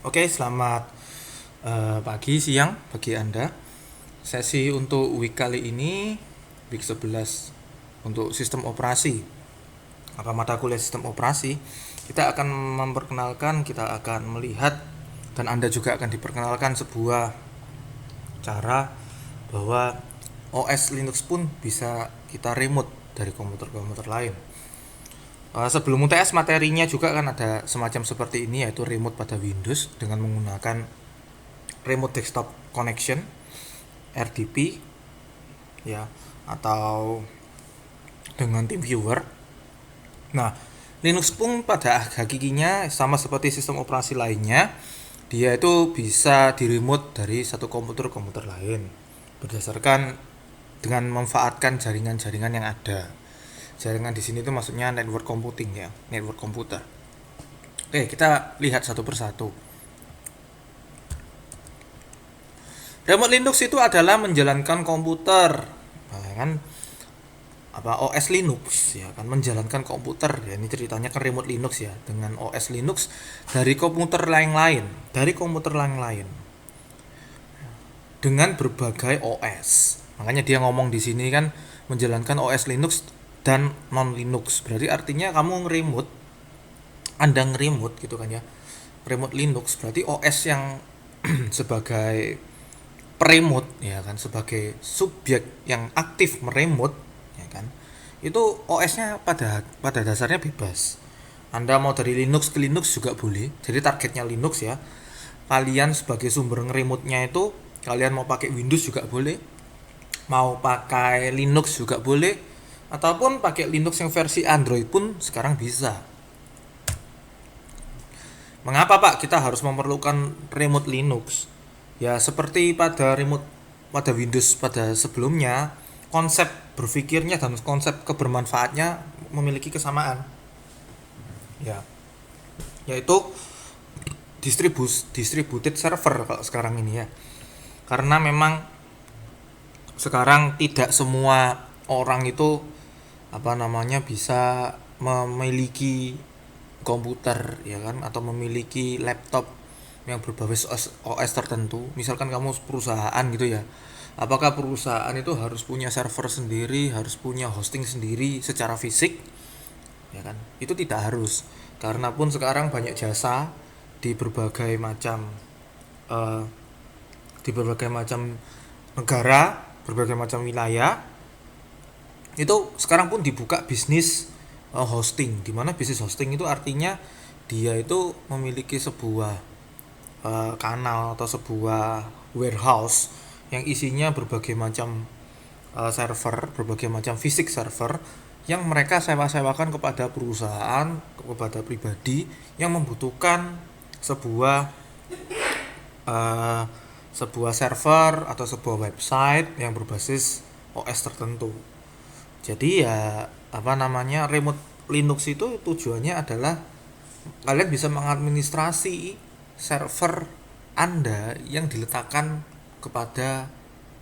Oke, selamat pagi, siang bagi Anda. Sesi untuk week kali ini, week 11 untuk sistem operasi. Apa mata kuliah sistem operasi, kita akan memperkenalkan, kita akan melihat, dan Anda juga akan diperkenalkan sebuah cara bahwa OS Linux pun bisa kita remote dari komputer-komputer lain. Sebelum UTS materinya juga kan ada semacam seperti ini, yaitu remote pada Windows dengan menggunakan remote desktop connection RDP ya, atau dengan TeamViewer. Nah, Linux pun pada hakikinya sama seperti sistem operasi lainnya, dia itu bisa di remote dari satu komputer ke komputer lain berdasarkan dengan memanfaatkan jaringan-jaringan yang ada. Jaringan di sini itu maksudnya network computing ya, network komputer. Oke, kita lihat satu persatu. Remote Linux itu adalah menjalankan komputer, kan OS Linux ya kan, menjalankan komputer ya. Ini ceritanya kan remote Linux ya, dengan OS Linux dari komputer lain-lain, dengan berbagai OS. Makanya dia ngomong di sini kan menjalankan OS Linux dan non Linux. Berarti artinya kamu nge-remote, Anda nge-remote gitu kan ya. Remote Linux berarti OS yang sebagai remote ya kan, sebagai subjek yang aktif meremote ya kan, itu OS-nya pada dasarnya bebas. Anda mau dari Linux ke Linux juga boleh, jadi targetnya Linux ya. Kalian sebagai sumber ngeremote-nya itu, kalian mau pakai Windows juga boleh, mau pakai Linux juga boleh, ataupun pakai Linux yang versi Android pun sekarang bisa. Mengapa Pak kita harus memerlukan remote Linux? Ya seperti pada Windows pada sebelumnya, konsep berpikirnya dan konsep kebermanfaatnya memiliki kesamaan. Ya, yaitu distributed server kalau sekarang ini ya. Karena memang sekarang tidak semua orang itu bisa memiliki komputer ya kan, atau memiliki laptop yang berbasis OS tertentu. Misalkan kamu perusahaan gitu ya, apakah perusahaan itu harus punya server sendiri, harus punya hosting sendiri secara fisik ya kan? Itu tidak harus, karena pun sekarang banyak jasa di berbagai macam eh, di berbagai macam negara, berbagai macam wilayah, itu sekarang pun dibuka bisnis hosting, di mana bisnis hosting itu artinya dia itu memiliki sebuah kanal atau sebuah warehouse yang isinya berbagai macam server, berbagai macam fisik server yang mereka sewa-sewakan kepada perusahaan, kepada pribadi yang membutuhkan sebuah eh, sebuah server atau sebuah website yang berbasis OS tertentu. Jadi ya remote Linux itu tujuannya adalah kalian bisa mengadministrasi server Anda yang diletakkan kepada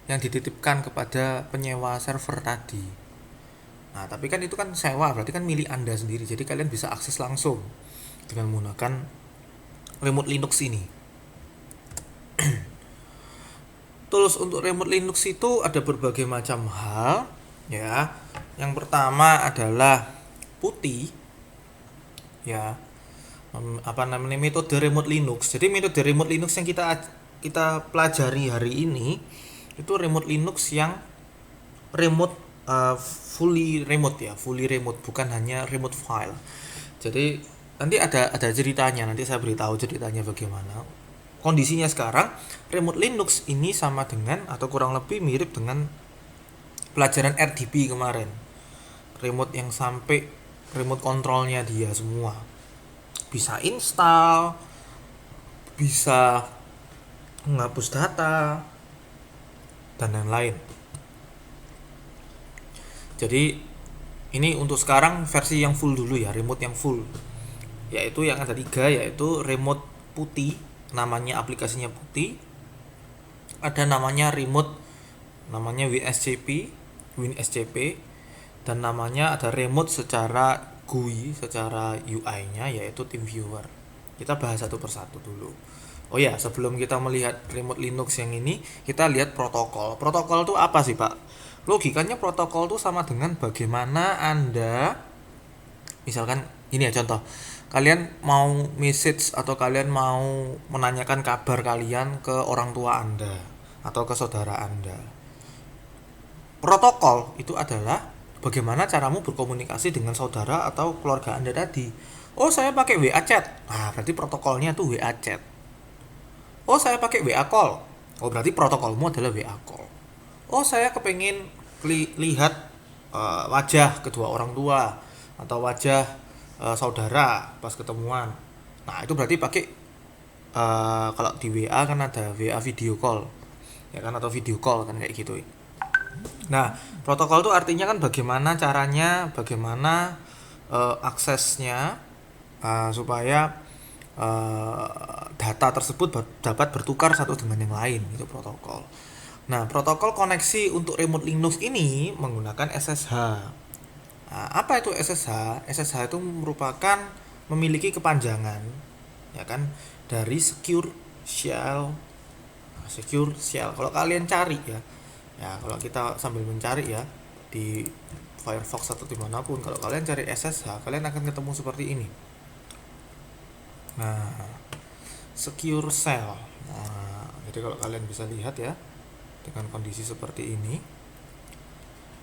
yang dititipkan kepada penyewa server tadi. Nah, tapi kan itu kan sewa, berarti kan milik Anda sendiri. Jadi kalian bisa akses langsung dengan menggunakan remote Linux ini. Tools untuk remote Linux itu ada berbagai macam hal ya. Yang pertama adalah PuTTY ya. Metode remote Linux. Jadi metode remote Linux yang kita pelajari hari ini itu remote Linux yang remote, fully remote, bukan hanya remote file. Jadi nanti ada ceritanya, nanti saya beritahu ceritanya bagaimana. Kondisinya sekarang remote Linux ini sama dengan atau kurang lebih mirip dengan pelajaran RDP kemarin. Remote kontrolnya dia semua. Bisa install, bisa menghapus data, dan lain-lain. Jadi ini untuk sekarang versi yang full dulu ya, remote yang full. Yaitu yang ada 3, yaitu remote PuTTY, namanya aplikasinya PuTTY. Ada namanya remote, namanya WinSCP, dan namanya ada remote secara GUI, secara UI-nya, yaitu TeamViewer. Kita bahas satu persatu dulu. Oh ya, sebelum kita melihat remote Linux yang ini, kita lihat protokol. Protokol itu apa sih, Pak? Logikanya protokol itu sama dengan bagaimana Anda, misalkan ini ya contoh, kalian mau message atau kalian mau menanyakan kabar kalian ke orang tua Anda atau ke saudara Anda. Protokol itu adalah bagaimana caramu berkomunikasi dengan saudara atau keluarga Anda tadi. Oh, saya pakai WA chat. Nah, berarti protokolnya tuh WA chat. Oh, saya pakai WA call. Oh, berarti protokolmu adalah WA call. Oh, saya kepengen lihat wajah kedua orang tua atau wajah saudara pas ketemuan. Nah, itu berarti pakai kalau di WA kan ada WA video call. Ya kan, atau video call kan kayak gitu. Nah, protokol itu artinya kan bagaimana caranya, bagaimana aksesnya supaya data tersebut dapat bertukar satu dengan yang lain, itu protokol. Nah, protokol koneksi untuk remote Linux ini menggunakan SSH. Nah, apa itu SSH? SSH itu merupakan memiliki kepanjangan, ya kan, dari secure shell. Secure shell. Kalau kalian cari ya kalau kita sambil mencari ya di Firefox atau dimanapun, kalau kalian cari SSH, kalian akan ketemu seperti ini. Nah, secure shell. Nah, jadi kalau kalian bisa lihat ya, dengan kondisi seperti ini.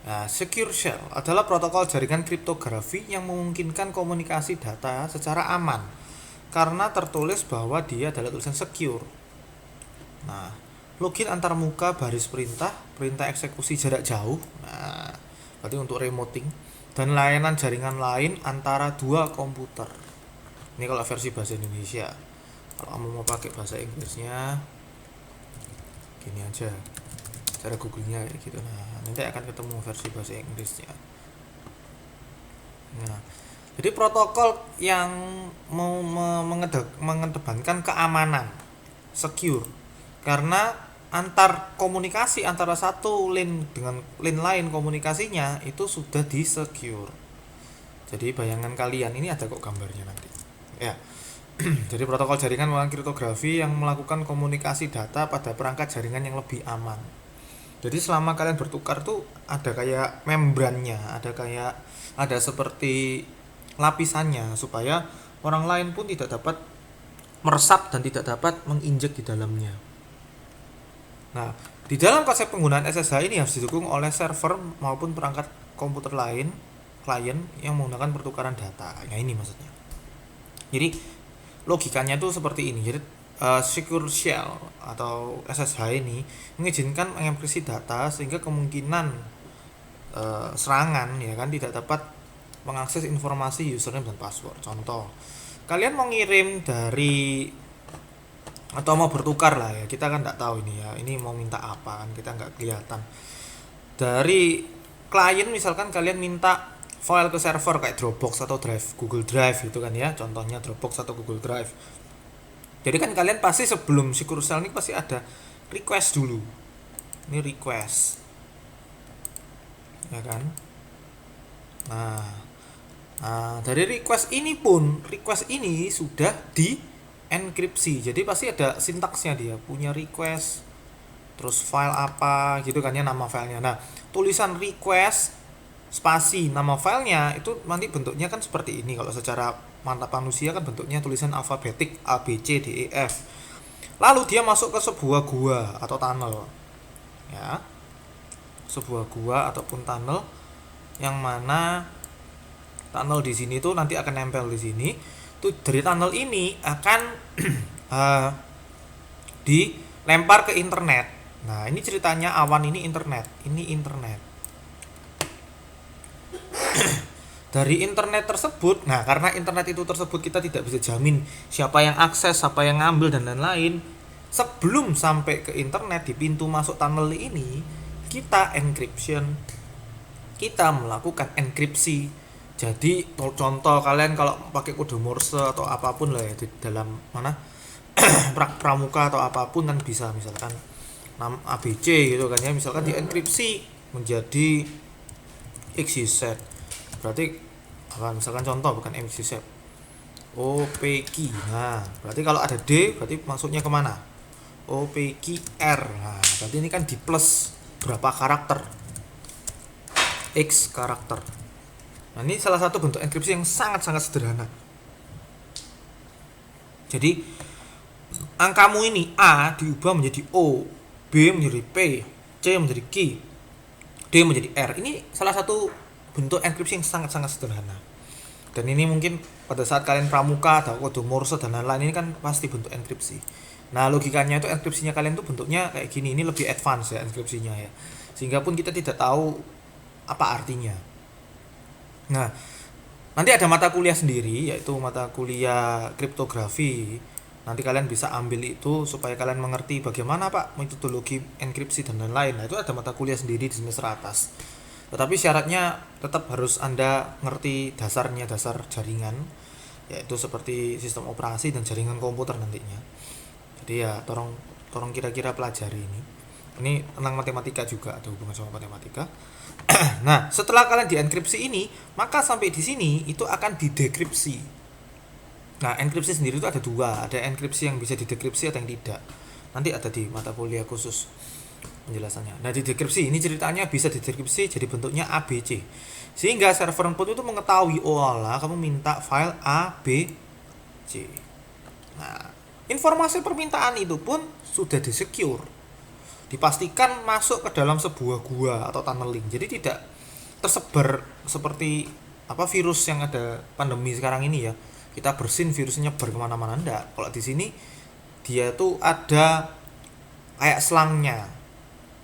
Nah, secure shell adalah protokol jaringan kriptografi yang memungkinkan komunikasi data secara aman karena tertulis bahwa dia adalah tulisan secure. Nah, login antar muka baris perintah, perintah eksekusi jarak jauh. Nah, berarti untuk remoting dan layanan jaringan lain antara dua komputer. Ini kalau versi bahasa Indonesia. Kalau kamu mau pakai bahasa Inggrisnya, gini aja, cara googlenya kayak gitu. Nah, nanti akan ketemu versi bahasa Inggrisnya. Nah, jadi protokol yang mau mengedepankan keamanan, secure, karena antar komunikasi antara satu lane dengan lane lain komunikasinya itu sudah di secure. Jadi bayangan kalian ini ada kok gambarnya nanti. Ya. Jadi protokol jaringan merupakan kriptografi yang melakukan komunikasi data pada perangkat jaringan yang lebih aman. Jadi selama kalian bertukar tuh ada kayak membrannya, ada seperti lapisannya supaya orang lain pun tidak dapat meresap dan tidak dapat menginjek di dalamnya. Nah, di dalam konsep penggunaan SSH ini harus didukung oleh server maupun perangkat komputer lain, klien yang menggunakan pertukaran data. Nah, ini maksudnya. Jadi logikanya tuh seperti ini. Jadi secure shell atau SSH ini mengizinkan mengenkripsi data sehingga kemungkinan serangan ya kan tidak dapat mengakses informasi username dan password. Contoh, kalian mau ngirim dari atau mau bertukar lah ya, kita kan nggak tahu ini ya, ini mau minta apa kan, kita nggak kelihatan. Dari klien misalkan kalian minta file ke server kayak Dropbox atau Google Drive gitu kan ya, contohnya Dropbox atau Google Drive. Jadi kan kalian pasti sebelum secure shell ini pasti ada request dulu. Ini request, ya kan? Nah, dari request ini sudah di enkripsi. Jadi pasti ada sintaksnya, dia punya request, terus file apa gitu kan ya, nama filenya. Nah, tulisan request spasi nama filenya itu nanti bentuknya kan seperti ini. Kalau secara mata manusia kan bentuknya tulisan alfabetik A B C D E F. Lalu dia masuk ke sebuah gua atau tunnel, ya, sebuah gua ataupun tunnel, yang mana tunnel di sini tuh nanti akan nempel di sini. Tuh dari tunnel ini akan dilempar ke internet. Nah, ini ceritanya awan ini internet. Dari internet tersebut, nah karena internet itu tersebut kita tidak bisa jamin siapa yang akses, siapa yang ngambil dan lain-lain. Sebelum sampai ke internet di pintu masuk tunnel ini, kita encryption, kita melakukan enkripsi. Jadi contoh kalian kalau pakai kode Morse atau apapun lah ya di dalam mana pramuka atau apapun kan bisa, misalkan ABC gitu kan ya, misalkan dienkripsi menjadi XYZ. Berarti apa, misalkan contoh bukan XYZ, OPQ. Nah, berarti kalau ada D berarti masuknya kemana? OPQR. Nah, berarti ini kan di plus berapa karakter? X karakter. Nah, ini salah satu bentuk enkripsi yang sangat-sangat sederhana. Jadi, angkamu ini A diubah menjadi O, B menjadi P, C menjadi Q, D menjadi R. Ini salah satu bentuk enkripsi yang sangat-sangat sederhana. Dan ini mungkin pada saat kalian pramuka atau kode Morse dan lain-lain ini kan pasti bentuk enkripsi. Nah, logikanya itu enkripsinya kalian tuh bentuknya kayak gini. Ini lebih advance ya enkripsinya ya. Sehingga pun kita tidak tahu apa artinya. Nah, nanti ada mata kuliah sendiri yaitu mata kuliah kriptografi. Nanti kalian bisa ambil itu supaya kalian mengerti bagaimana Pak metodologi enkripsi dan lain-lain. Nah, itu ada mata kuliah sendiri di semester atas. Tetapi syaratnya tetap harus Anda ngerti dasarnya, dasar jaringan, yaitu seperti sistem operasi dan jaringan komputer nantinya. Jadi ya tolong kira-kira pelajari ini. Ini tentang matematika juga, ada hubungan sama matematika. Nah, setelah kalian dienkripsi ini, maka sampai di sini itu akan didekripsi. Nah, enkripsi sendiri itu ada dua, ada enkripsi yang bisa didekripsi atau yang tidak. Nanti ada di mata kuliah khusus penjelasannya. Nah, di dekripsi ini ceritanya bisa didekripsi jadi bentuknya ABC. Sehingga server pun itu mengetahui, oh alah kamu minta file ABC. Nah, informasi permintaan itu pun sudah disecure. Dipastikan masuk ke dalam sebuah gua atau tunneling. Jadi tidak tersebar seperti virus yang ada pandemi sekarang ini ya. Kita bersin virusnya nyebar kemana-mana, enggak. Kalau di sini dia tuh ada kayak selangnya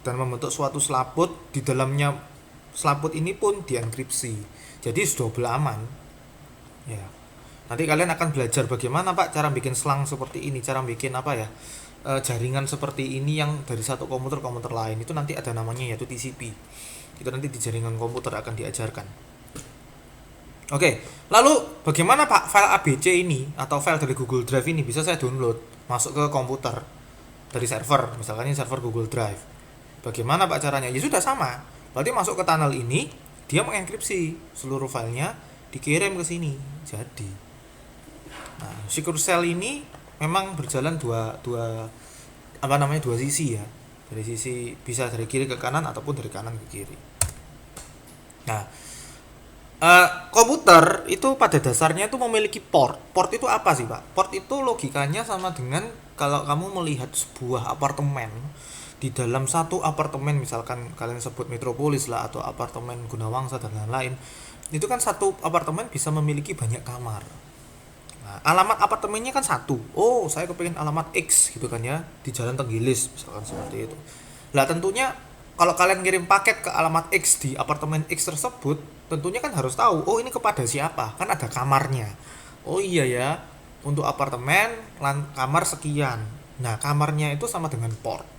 dan membentuk suatu selaput. Di dalamnya selaput ini pun dienkripsi, jadi double aman ya. Nanti kalian akan belajar bagaimana Pak cara bikin selang seperti ini, cara bikin jaringan seperti ini yang dari satu komputer ke komputer lain. Itu nanti ada namanya yaitu TCP. Itu nanti di jaringan komputer akan diajarkan. Oke, lalu bagaimana Pak file ABC ini atau file dari Google Drive ini bisa saya download masuk ke komputer dari server, misalkan ini server Google Drive. Bagaimana Pak caranya? Ya sudah sama. Berarti masuk ke tunnel ini, dia mengenkripsi seluruh filenya, dikirim ke sini. Jadi, nah, secure cell ini memang berjalan dua sisi ya. Dari sisi bisa dari kiri ke kanan ataupun dari kanan ke kiri. Nah, komputer itu pada dasarnya itu memiliki port. Port itu apa sih Pak? Port itu logikanya sama dengan kalau kamu melihat sebuah apartemen. Di dalam satu apartemen, misalkan kalian sebut Metropolis lah atau apartemen Gunawangsa dan lain-lain, itu kan satu apartemen bisa memiliki banyak kamar. Nah, alamat apartemennya kan satu. Oh, saya kepengen alamat X gitu kan ya, di Jalan Tenggilis misalkan seperti itu. Lah tentunya kalau kalian kirim paket ke alamat X di apartemen X tersebut, tentunya kan harus tahu, oh ini kepada siapa, kan ada kamarnya. Oh iya ya, untuk apartemen kamar sekian. Nah, kamarnya itu sama dengan port.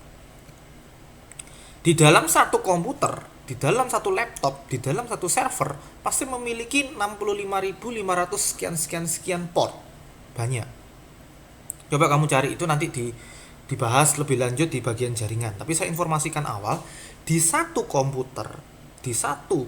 Di dalam satu komputer, di dalam satu laptop, di dalam satu server pasti memiliki 65.500 sekian port. Banyak. Coba kamu cari itu nanti dibahas lebih lanjut di bagian jaringan. Tapi saya informasikan awal, di satu komputer, di satu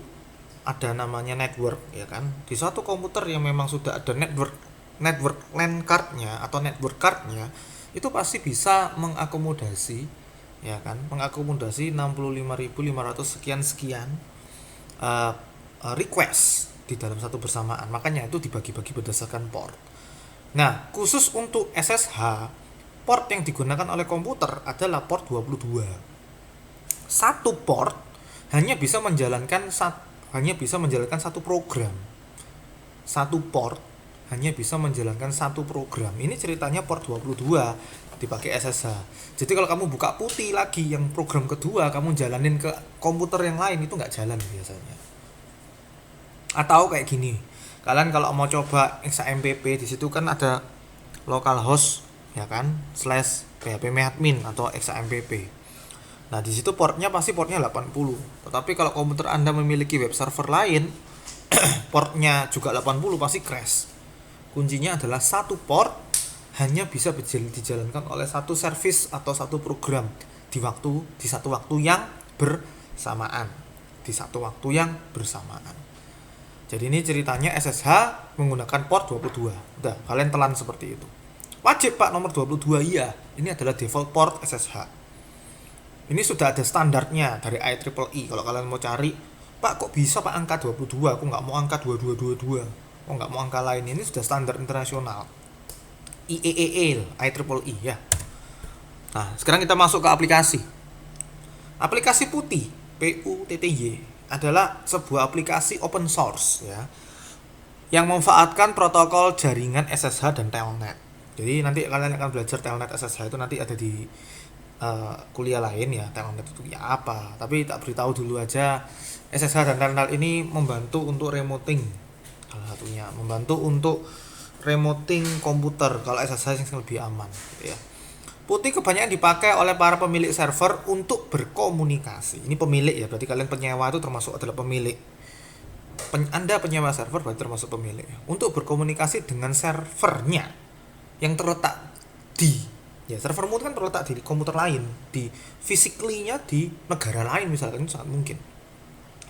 ada namanya network ya kan. Di satu komputer yang memang sudah ada network LAN cardnya atau network cardnya, itu pasti bisa mengakomodasi ya kan, mengakomodasi 65.500 sekian request di dalam satu bersamaan. Makanya itu dibagi-bagi berdasarkan port. Nah, khusus untuk SSH, port yang digunakan oleh komputer adalah port 22. Satu port hanya bisa menjalankan satu program. Satu port hanya bisa menjalankan satu program. Ini ceritanya port 22 dipakai SSH. Jadi kalau kamu buka putih lagi yang program kedua, kamu jalanin ke komputer yang lain, itu nggak jalan biasanya. Atau kayak gini, kalian kalau mau coba XAMPP, di situ kan ada localhost ya kan /phpMyAdmin atau XAMPP. Nah, di situ portnya pasti portnya 80. Tetapi kalau komputer Anda memiliki web server lain, portnya juga 80 pasti crash. Kuncinya adalah satu port hanya bisa dijalankan oleh satu service atau satu program di satu waktu yang bersamaan. Jadi ini ceritanya SSH menggunakan port 22. Udah, kalian telan seperti itu. Wajib Pak nomor 22, iya. Ini adalah default port SSH. Ini sudah ada standarnya dari IEEE. Kalau kalian mau cari, Pak kok bisa Pak angka 22, aku nggak mau angka 2222, aku nggak mau angka lain. Ini sudah standar internasional IEEE, IEEE ya. Nah, sekarang kita masuk ke aplikasi. Aplikasi Putih, PUTTY, adalah sebuah aplikasi open source ya, yang memanfaatkan protokol jaringan SSH dan Telnet. Jadi nanti kalian akan belajar Telnet SSH itu nanti ada di kuliah lain ya, Telnet itu ya apa. Tapi tak beritahu dulu aja, SSH dan Telnet ini membantu untuk remoting, salah satunya membantu untuk remoting komputer kalau SSH yang lebih aman gitu ya. Putih kebanyakan dipakai oleh para pemilik server untuk berkomunikasi. Ini pemilik ya, berarti kalian penyewa itu termasuk adalah pemilik. Anda penyewa server berarti termasuk pemilik. Untuk berkomunikasi dengan servernya yang terletak di, ya servermu kan terletak di komputer lain, di physically-nya di negara lain misalkan, itu sangat mungkin.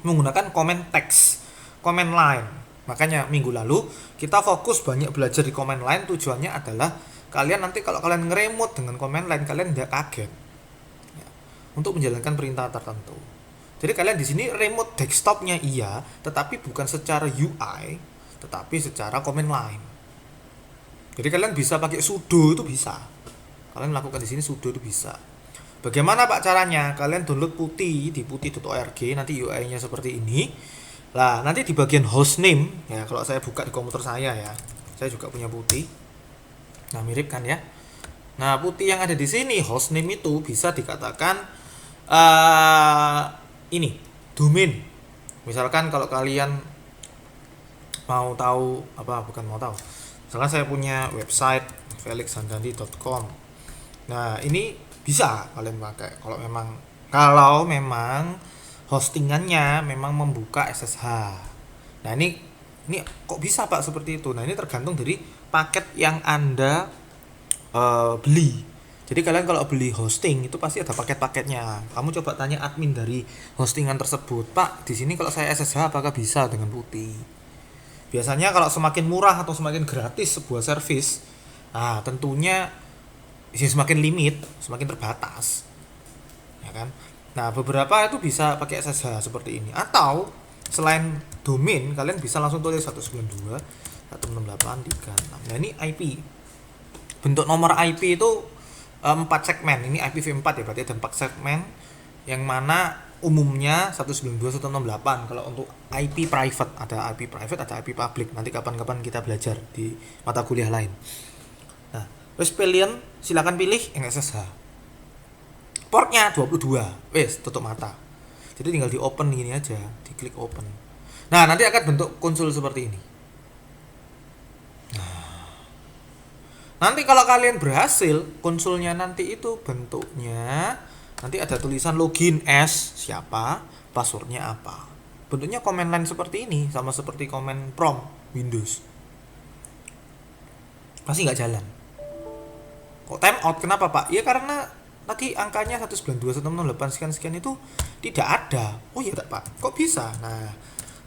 Menggunakan command text, command line. Makanya minggu lalu kita fokus banyak belajar di command line, tujuannya adalah kalian nanti kalau kalian nge-remote dengan command line, kalian tidak kaget ya, untuk menjalankan perintah tertentu. Jadi kalian di sini remote desktopnya iya, tetapi bukan secara UI, tetapi secara command line. Jadi kalian bisa pakai sudo, itu bisa. Kalian lakukan di sini sudo itu bisa. Bagaimana Pak caranya? Kalian download Putih di putih.org, nanti UI-nya seperti ini. Lah, nanti di bagian hostname ya, kalau saya buka di komputer saya ya. Saya juga punya Putih. Nah, mirip kan ya. Nah, Putih yang ada di sini hostname itu bisa dikatakan ini domain. Misalkan kalau kalian mau tahu apa, bukan mau tahu. Misalkan saya punya website felixhandandi.com. Nah, ini bisa kalian pakai kalau memang hostingannya memang membuka SSH. Nah, ini kok bisa Pak seperti itu? Nah, ini tergantung dari paket yang Anda beli. Jadi kalian kalau beli hosting itu pasti ada paket-paketnya. Kamu coba tanya admin dari hostingan tersebut, Pak, di sini kalau saya SSH apakah bisa dengan Putih? Biasanya kalau semakin murah atau semakin gratis sebuah service, nah tentunya semakin limit, semakin terbatas, ya kan? Nah, beberapa itu bisa pakai SSH seperti ini. Atau selain domain, kalian bisa langsung tulis 192.168.3.6. Nah, ini IP. Bentuk nomor IP itu 4 segmen. Ini IPv4 ya, berarti ada 4 segmen yang mana umumnya 192.168. Kalau untuk IP private, ada IP private, ada IP public. Nanti kapan-kapan kita belajar di mata kuliah lain. Nah, terus kalian silakan pilih yang SSH. Portnya 22. Wes, tutup mata. Jadi tinggal di open gini aja, diklik open. Nah, nanti akan bentuk konsol seperti ini. Nanti kalau kalian berhasil, konsolnya nanti itu bentuknya nanti ada tulisan login as siapa, passwordnya apa. Bentuknya command line seperti ini, sama seperti command prompt Windows. Pasti nggak jalan. Kok time out? Kenapa Pak? Ya karena tadi angkanya 192.168 sekian itu tidak ada. Oh iya tak Pak? Kok bisa? Nah,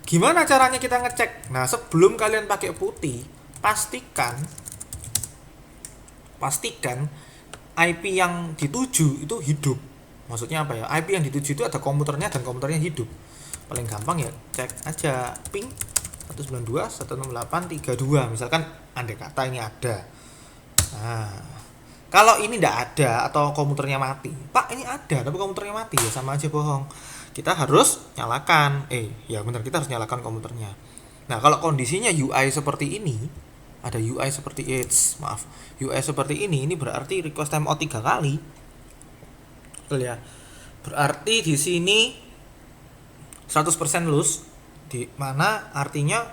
gimana caranya kita ngecek? Nah, sebelum kalian pakai Putih, pastikan IP yang dituju itu hidup. Maksudnya apa ya? IP yang dituju itu ada komputernya dan komputernya hidup. Paling gampang ya cek aja ping 192.168.3.2. Misalkan andai kata ini ada. Nah, kalau ini tidak ada atau komputernya mati, Pak ini ada tapi komputernya mati, ya sama aja bohong. Kita harus nyalakan. Ya benar, kita harus nyalakan komputernya. Nah, kalau kondisinya UI seperti ini, ada UI seperti UI seperti ini berarti request timeout 3 kali. Betul ya. Berarti di sini 100% loose, di mana artinya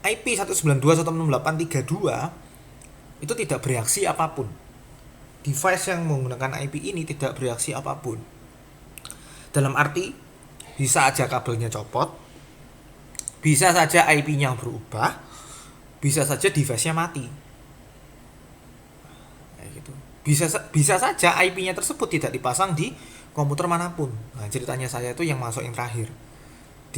IP 192.168.3.2 itu tidak bereaksi apapun. Device yang menggunakan IP ini tidak bereaksi apapun. Dalam arti bisa aja kabelnya copot, bisa saja IP-nya berubah, bisa saja device-nya mati. Kayak gitu. Bisa saja IP-nya tersebut tidak dipasang di komputer manapun. Nah, ceritanya saya itu yang masuk yang terakhir.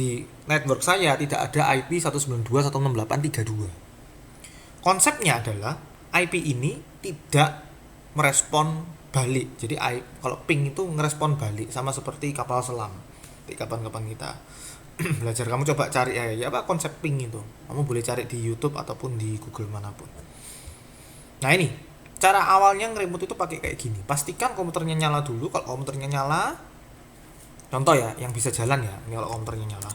di network saya tidak ada IP 192.168.32. Konsepnya adalah IP ini tidak merespon balik. Jadi kalau ping itu ngerespon balik sama seperti kapal selam. Di kapan-kapan kita belajar, kamu coba cari ya apa konsep ping itu. Kamu boleh cari di YouTube ataupun di Google manapun. Nah, ini cara awalnya nge-remote itu pakai kayak gini. Pastikan komputernya nyala dulu. Kalau komputernya nyala, contoh ya, yang bisa jalan ya. Ini kalau komputernya nyala.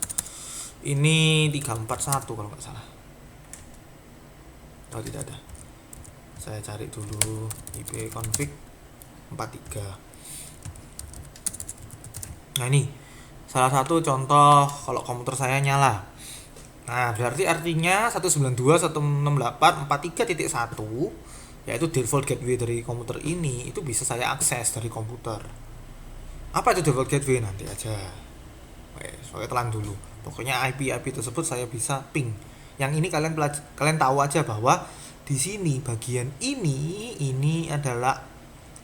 Ini 341 kalau nggak salah. Oh, tidak ada. Saya cari dulu IP config 43. Nah, ini salah satu contoh kalau komputer saya nyala. Nah, berarti artinya 192.168.43.1 yaitu default gateway dari komputer ini itu bisa saya akses dari komputer. Apa itu default gateway? Nanti aja. Oke, telan dulu. Pokoknya IP tersebut saya bisa ping. Yang ini kalian tahu aja bahwa di sini bagian ini adalah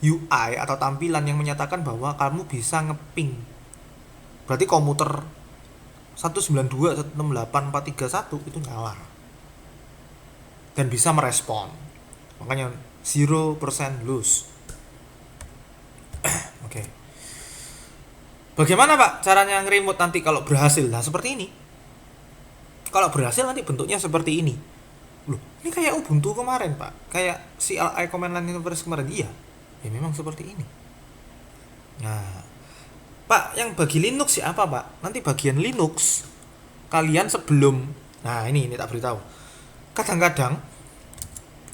UI atau tampilan yang menyatakan bahwa kamu bisa ngeping. Berarti komputer 192.168.431 itu nyala dan bisa merespon. Makanya 0% loss. Oke. Bagaimana Pak caranya nge-remote nanti kalau berhasil? Nah, seperti ini. Kalau berhasil nanti bentuknya seperti ini. Loh, ini kayak Ubuntu kemarin Pak. Kayak CLI command line interface kemarin. Iya. Ya memang seperti ini. Nah, Pak, yang bagi Linux siapa Pak? Nanti bagian Linux kalian sebelum, nah ini tak beritahu. Kadang-kadang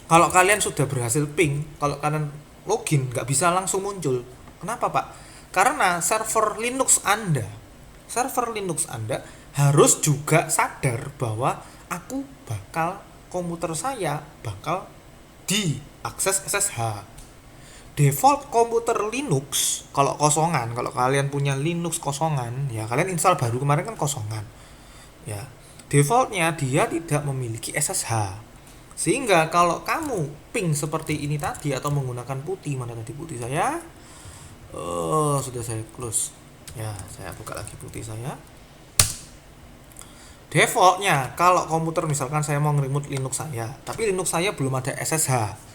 kalau kalian sudah berhasil ping, kalau kalian login nggak bisa langsung muncul. Kenapa Pak? Karena server Linux Anda harus juga sadar bahwa komputer saya bakal diakses SSH. Default komputer Linux kalau kosongan, kalau kalian punya Linux kosongan, ya kalian install baru kemarin kan kosongan. Ya, defaultnya dia tidak memiliki SSH. Sehingga kalau kamu ping seperti ini tadi atau menggunakan putih, mana tadi putih saya? Sudah saya close. Ya, saya buka lagi putih saya. Defaultnya kalau komputer misalkan saya mau nge-remote Linux saya, tapi Linux saya belum ada SSH.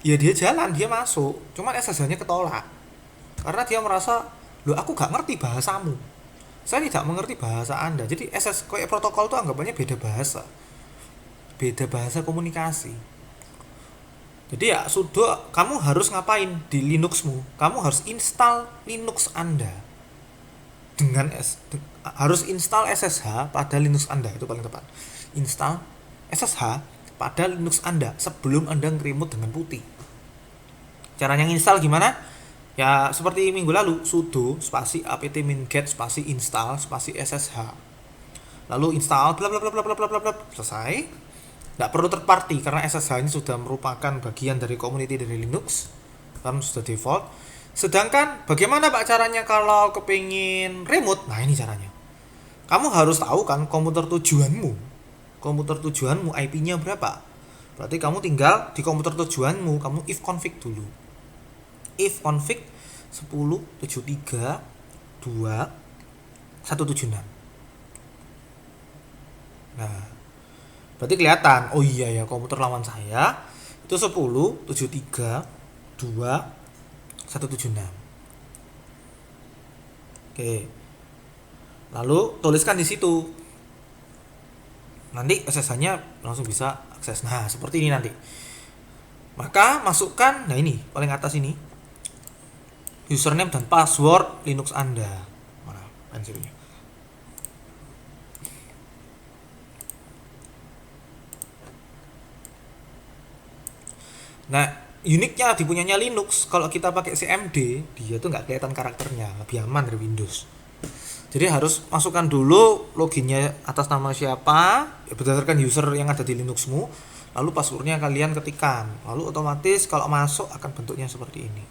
Ya dia jalan, dia masuk, cuman SSH-nya ketolak. Karena dia merasa, loh aku gak ngerti bahasamu. Saya tidak mengerti bahasa Anda. Jadi kayak protokol itu anggapannya beda bahasa komunikasi. Jadi ya sudah, kamu harus ngapain di Linuxmu? Kamu harus install Linux Anda harus install SSH pada Linux Anda, itu paling tepat. Install SSH pada Linux Anda sebelum Anda nge-remote dengan putih. Caranya install gimana? Ya seperti minggu lalu, sudo spasi apt-get spasi install spasi SSH. Lalu install bla bla bla bla bla bla bla, selesai. Tidak perlu third party karena SSH ini sudah merupakan bagian dari community dari Linux, kan sudah default. Sedangkan bagaimana Pak caranya kalau kepingin remote? Nah ini caranya. Kamu harus tahu kan komputer tujuanmu IP-nya berapa. Berarti kamu tinggal di komputer tujuanmu, kamu if config dulu. If config 10.73.2.176. Nah, berarti kelihatan, oh iya ya komputer lawan saya itu 10.73.2.176. Oke. Lalu tuliskan di situ. Nanti SSH-nya langsung bisa akses. Nah, seperti ini nanti. Maka masukkan, nah ini paling atas ini, username dan password Linux Anda. Mana pensilnya? Nah, uniknya dipunyanya Linux, kalau kita pakai CMD, dia tuh nggak kelihatan karakternya, lebih aman dari Windows. Jadi harus masukkan dulu loginnya atas nama siapa, berdasarkan user yang ada di Linuxmu, lalu passwordnya kalian ketikkan, lalu otomatis kalau masuk akan bentuknya seperti ini.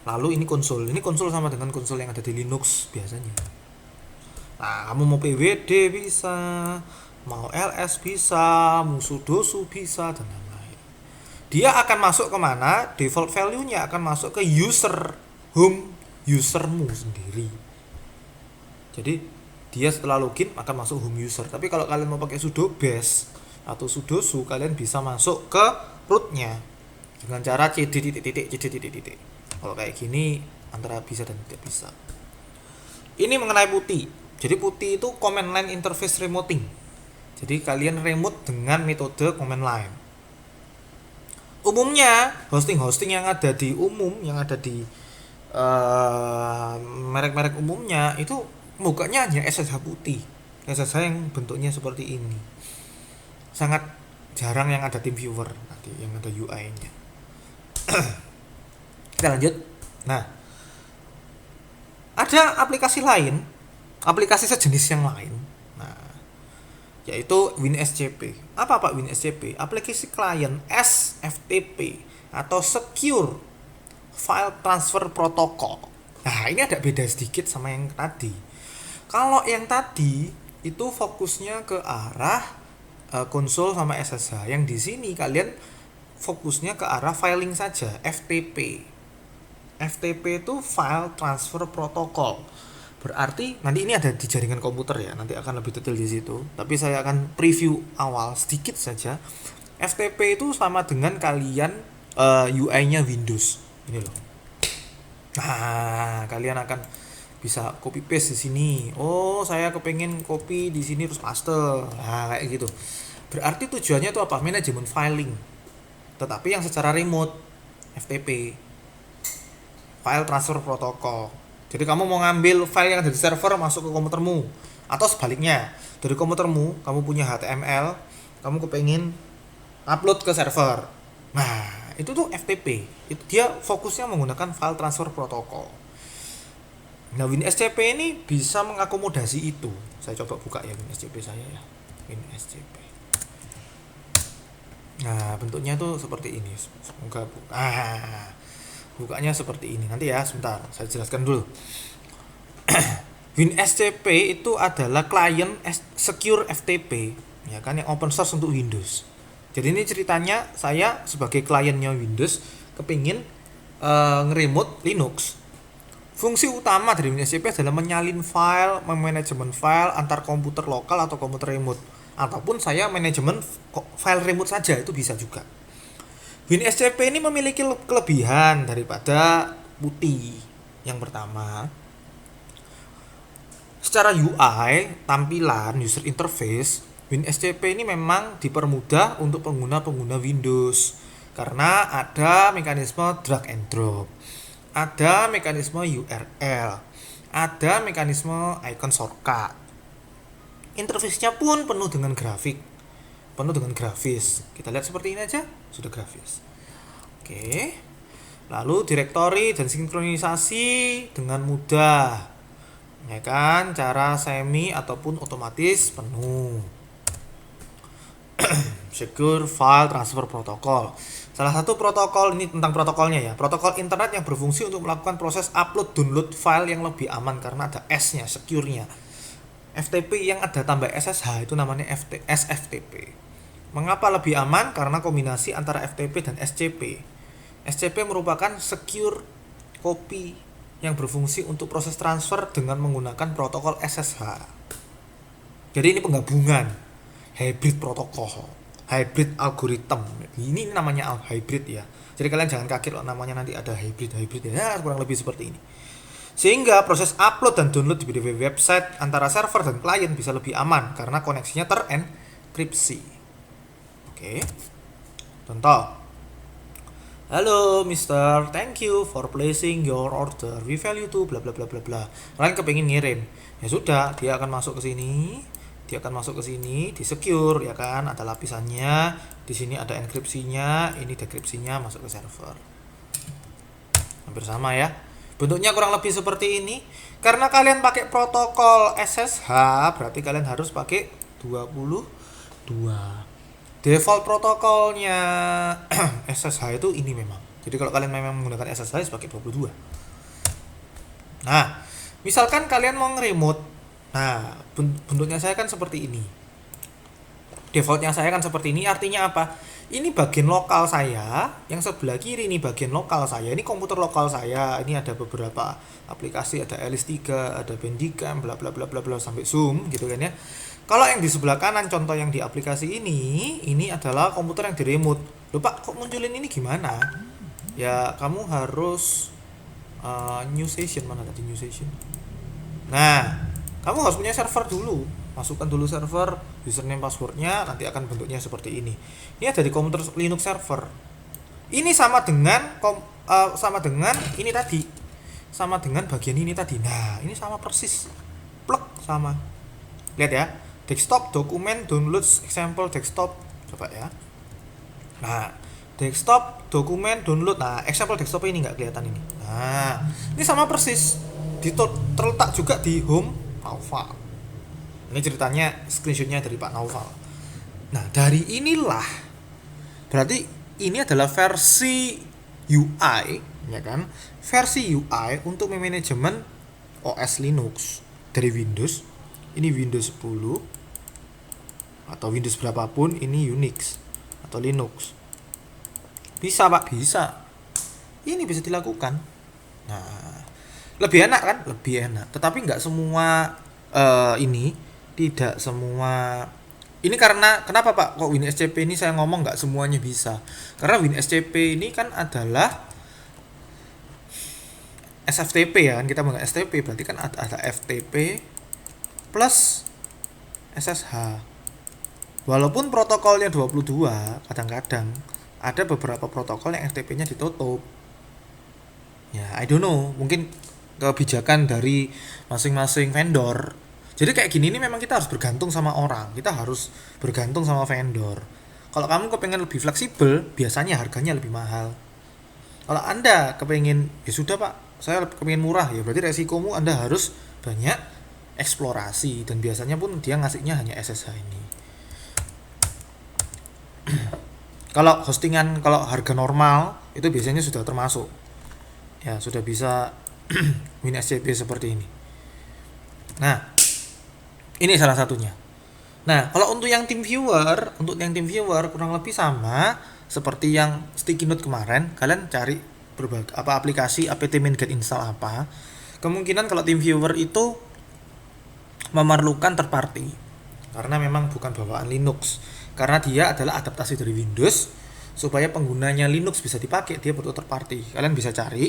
Lalu ini konsol sama dengan konsol yang ada di Linux biasanya. Nah, kamu mau PWD bisa, mau LS bisa, mau sudosu bisa, dan lain-lain. Dia akan masuk kemana? Default value-nya akan masuk ke usermu sendiri. Jadi dia setelah login akan masuk home user. Tapi kalau kalian mau pakai sudo bash atau sudo su, kalian bisa masuk ke rootnya dengan cara cd titik cd titik. Kalau kayak gini antara bisa dan tidak bisa. Ini mengenai PuTTY. Jadi PuTTY itu command line interface remoting. Jadi kalian remote dengan metode command line. Umumnya hosting yang ada di merek-merek umumnya itu bukanya hanya SSH PuTTY. SSH yang bentuknya seperti ini. Sangat jarang yang ada TeamViewer nanti yang ada UI-nya. Kita lanjut. Nah, ada aplikasi lain, aplikasi sejenis yang lain. Nah, yaitu WinSCP. Apa Pak WinSCP? Aplikasi klien SFTP atau Secure File Transfer Protocol. Nah, ini ada beda sedikit sama yang tadi. Kalau yang tadi itu fokusnya ke arah konsol sama SSH. Yang di sini kalian fokusnya ke arah filing saja, FTP. FTP itu File Transfer Protocol. Berarti nanti ini ada di jaringan komputer ya, nanti akan lebih detail di situ. Tapi saya akan preview awal sedikit saja. FTP itu sama dengan kalian UI-nya Windows. Ini loh. Nah, kalian akan bisa copy paste di sini. Oh, saya kepengen copy di sini terus paste. Nah, kayak gitu. Berarti tujuannya itu apa? Manajemen filing. Tetapi yang secara remote, FTP. File Transfer Protocol. Jadi kamu mau ngambil file yang ada di server masuk ke komputermu, atau sebaliknya dari komputermu kamu punya HTML, kamu kepengen upload ke server. Nah, itu tuh FTP. Itu dia fokusnya menggunakan File Transfer Protocol. Nah, WinSCP ini bisa mengakomodasi itu. Saya coba buka ya WinSCP saya ya. WinSCP. Nah, bentuknya tuh seperti ini. Semoga bukanya seperti ini. Nanti ya, sebentar, saya jelaskan dulu. WinSCP itu adalah klien secure FTP, ya kan, yang open source untuk Windows. Jadi ini ceritanya saya sebagai kliennya Windows kepingin nge-remote Linux. Fungsi utama dari WinSCP adalah menyalin file, memanajemen file antar komputer lokal atau komputer remote. Ataupun saya manajemen file remote saja, itu bisa juga. WinSCP ini memiliki kelebihan daripada PuTTY. Yang pertama, secara UI, tampilan user interface, WinSCP ini memang dipermudah untuk pengguna-pengguna Windows karena ada mekanisme drag and drop, ada mekanisme URL, ada mekanisme icon shortcut. Interface-nya pun penuh dengan grafis. Kita lihat seperti ini aja, sudah grafis. Oke. Lalu direktori dan sinkronisasi dengan mudah. Ya kan, cara semi ataupun otomatis penuh. Secure File Transfer Protocol. Salah satu protokol ini tentang protokolnya ya. Protokol internet yang berfungsi untuk melakukan proses upload download file yang lebih aman karena ada S-nya, secure-nya. FTP yang ada tambah SSH itu namanya SFTP. Mengapa lebih aman? Karena kombinasi antara FTP dan SCP. SCP merupakan secure copy yang berfungsi untuk proses transfer dengan menggunakan protokol SSH. Jadi ini penggabungan hybrid protokol, hybrid algorithm. Ini namanya hybrid ya. Jadi kalian jangan kaget loh namanya nanti ada hybrid ya, kurang lebih seperti ini. Sehingga proses upload dan download di website antara server dan klien bisa lebih aman karena koneksinya terenkripsi. Oke. Contoh. Halo Mister, thank you for placing your order. We value to bla bla bla bla bla. Kalian kepengin ngirim. Ya sudah, dia akan masuk ke sini. Di secure ya kan, ada lapisannya. Di sini ada enkripsinya, ini dekripsinya masuk ke server. Hampir sama ya. Bentuknya kurang lebih seperti ini. Karena kalian pakai protokol SSH, berarti kalian harus pakai 22. Default protokolnya SSH itu ini memang. Jadi kalau kalian memang menggunakan SSH harus pakai 22. Nah, misalkan kalian mau nge-remote. Nah, bentuknya saya kan seperti ini. Defaultnya saya kan seperti ini, artinya apa? Ini bagian lokal saya, yang sebelah kiri ini bagian lokal saya, ini komputer lokal saya, ini ada beberapa aplikasi, ada LS3, ada Bandicam, bla bla bla bla bla sampai Zoom gitu kan ya. Kalau yang di sebelah kanan, contoh yang di aplikasi ini adalah komputer yang di remote. Loh Pak, kok munculin ini gimana? Ya kamu harus new session, mana tadi new session? Nah, kamu harus punya server dulu. Masukkan dulu server, username, passwordnya, nanti akan bentuknya seperti ini. Ini ada di komputer Linux server. Ini sama dengan sama dengan ini tadi, sama dengan bagian ini tadi. Nah, ini sama persis, plek sama. Lihat ya, desktop, dokumen, downloads, example desktop. Coba ya. Nah, desktop, dokumen, download. Nah, example desktop ini nggak kelihatan ini. Nah, ini sama persis. Terletak juga di home Naufal. Ini ceritanya screenshotnya dari Pak Naufal. Nah, dari inilah berarti ini adalah versi UI, ya kan? Versi UI untuk manajemen OS Linux dari Windows. Ini Windows 10 atau Windows berapapun, ini Unix atau Linux. Bisa Pak, bisa. Ini bisa dilakukan. Nah, lebih enak kan? Lebih enak. Tetapi nggak semua ini, tidak semua. Ini karena kenapa Pak? Kok WinSCP ini saya ngomong nggak semuanya bisa? Karena WinSCP ini kan adalah SFTP ya, kan kita menggunakan STP berarti kan ada FTP plus SSH. Walaupun protokolnya 22, kadang-kadang ada beberapa protokol yang FTP-nya ditutup. Ya, I don't know, mungkin kebijakan dari masing-masing vendor. Jadi kayak gini ini memang kita harus bergantung sama orang, kita harus bergantung sama vendor. Kalau kamu kepengen lebih fleksibel, biasanya harganya lebih mahal. Kalau Anda kepengen, ya sudah Pak, saya kepengen murah, ya berarti resikomu Anda harus banyak eksplorasi, dan biasanya pun dia ngasihnya hanya SSH ini. Kalau hostingan, kalau harga normal itu biasanya sudah termasuk, ya sudah bisa WinSCP seperti ini. Nah, ini salah satunya. Nah, kalau untuk yang TeamViewer kurang lebih sama seperti yang sticky note kemarin. Kalian cari berbagai aplikasi apt main get install apa. Kemungkinan kalau TeamViewer itu memerlukan third party karena memang bukan bawaan Linux. Karena dia adalah adaptasi dari Windows, supaya penggunanya Linux bisa dipakai, dia butuh third party. Kalian bisa cari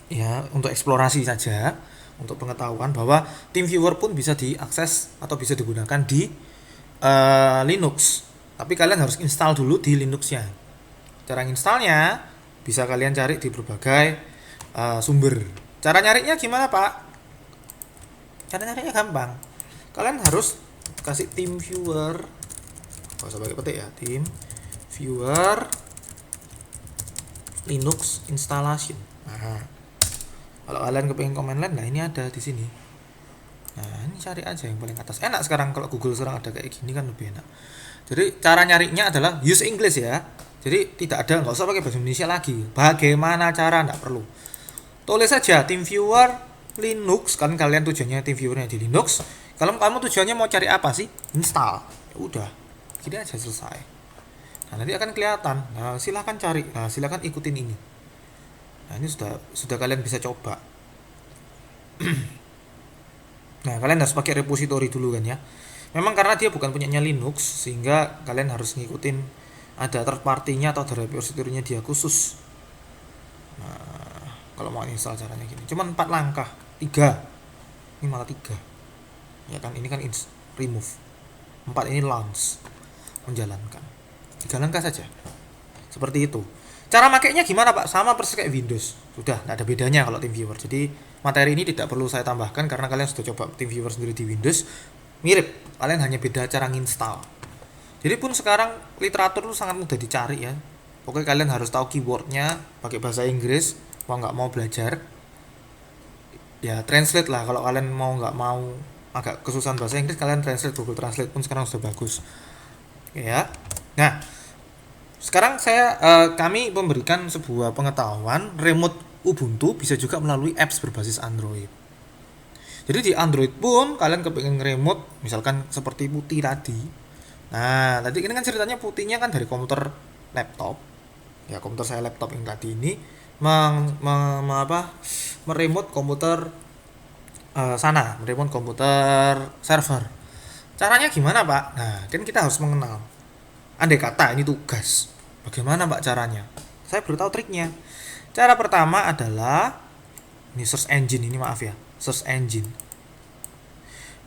ya untuk eksplorasi saja, untuk pengetahuan bahwa TeamViewer pun bisa diakses atau bisa digunakan di Linux. Tapi kalian harus install dulu di Linuxnya. Cara installnya bisa kalian cari di berbagai sumber. Cara nyarinya gimana Pak? Cara nyarinya gampang. Kalian harus kasih TeamViewer, nggak usah pakai petik ya, TeamViewer Linux installation. Nah, kalau kalian kepengen command line, nah ini ada di sini. Nah, ini cari aja yang paling atas. Enak sekarang kalau Google sekarang ada kayak gini kan lebih enak. Jadi cara nyarinya adalah use English ya. Jadi tidak ada, nggak usah pakai bahasa Indonesia lagi. Bagaimana cara, nggak perlu. Tulis saja TeamViewer Linux, kan kalian tujuannya TeamViewernya di Linux. Kalau kamu tujuannya mau cari apa sih? Install. Ya udah, gini aja selesai. Nah, nanti akan kelihatan. Nah, silahkan cari. Nah, silahkan ikutin ini. Nah, ini sudah kalian bisa coba. Nah, kalian harus pakai repository dulu kan ya. Memang karena dia bukan punyanya Linux, sehingga kalian harus ngikutin ada third party-nya atau ada repository-nya dia khusus. Nah, kalau mau install caranya gini. Cuman 4 langkah, 3. Ini malah 3. Ya kan, ini kan remove. 4 ini launch, menjalankan. 3 langkah saja. Seperti itu. Cara makainya gimana Pak? Sama persis kayak Windows. Sudah, tidak ada bedanya kalau TeamViewer. Jadi materi ini tidak perlu saya tambahkan karena kalian sudah coba TeamViewer sendiri di Windows. Mirip, kalian hanya beda cara nginstal. Jadi pun sekarang literatur itu sangat mudah dicari ya. Pokoknya kalian harus tahu keywordnya, pakai bahasa Inggris. Mau nggak mau belajar, ya translate lah. Kalau kalian nggak mau agak kesusahan bahasa Inggris, kalian translate, Google Translate pun sekarang sudah bagus. Ya. Nah, sekarang kami memberikan sebuah pengetahuan, remote Ubuntu bisa juga melalui apps berbasis Android. Jadi di Android pun kalian kepengen remote, misalkan seperti Putih tadi, Nah, tadi ini kan ceritanya putihnya kan dari komputer laptop. Ya, komputer saya laptop yang tadi ini meremote komputer sana, meremote komputer server. Caranya gimana, Pak? Nah, kan kita harus mengenal. Andai kata ini tugas. Bagaimana, Pak, caranya? Saya baru tahu triknya. Cara pertama adalah ini search engine ini, maaf ya. Search engine.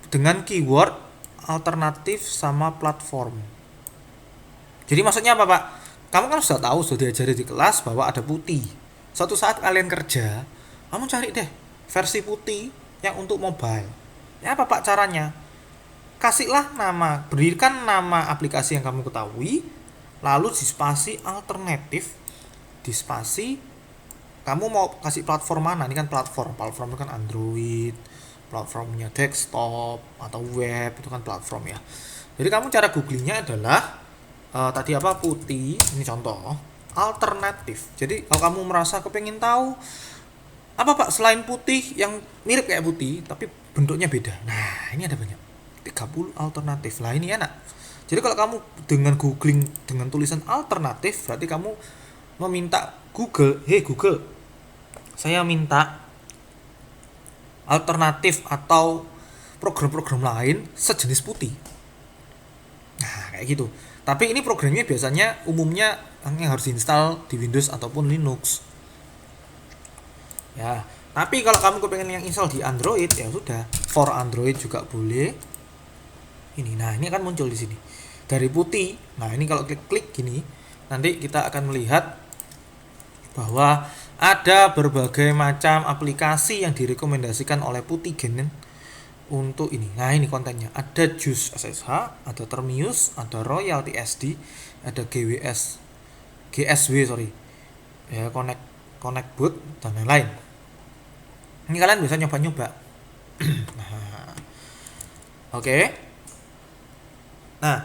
Dengan keyword alternatif sama platform. Jadi maksudnya apa, Pak? Kamu kan sudah tahu, sudah diajari di kelas bahwa ada putih. Suatu saat kalian kerja, kamu cari deh versi putih yang untuk mobile. Ya apa, Pak, caranya? Kasihlah nama, berikan nama aplikasi yang kamu ketahui, lalu di spasi alternatif, di spasi kamu mau kasih platform mana. Ini kan platform itu kan Android, platformnya desktop atau web, itu kan platform ya. Jadi kamu cara googlingnya adalah tadi apa, putih, ini contoh alternatif. Jadi kalau kamu merasa kepengen tahu apa, Pak, selain putih yang mirip kayak putih tapi bentuknya beda, nah ini ada banyak 30 alternatif lah, ini enak. Jadi kalau kamu dengan googling dengan tulisan alternatif, berarti kamu meminta Google, hey Google, saya minta alternatif atau program-program lain sejenis putih. Nah, kayak gitu. Tapi ini programnya biasanya umumnya yang harus diinstal di Windows ataupun Linux. Ya, tapi kalau kamu kepengen yang install di Android, ya sudah. For Android juga boleh. Nah ini akan muncul di sini. Dari putih. Nah, ini kalau klik-klik gini, nanti kita akan melihat bahwa ada berbagai macam aplikasi yang direkomendasikan oleh Putigen untuk ini. Nah, ini kontennya. Ada Juice SSH, ada Termius, ada Royalty SD, ada GSW sorry. Ya, Connect Boot dan lain-lain. Ini kalian bisa nyoba-nyoba. Nah, oke. Nah,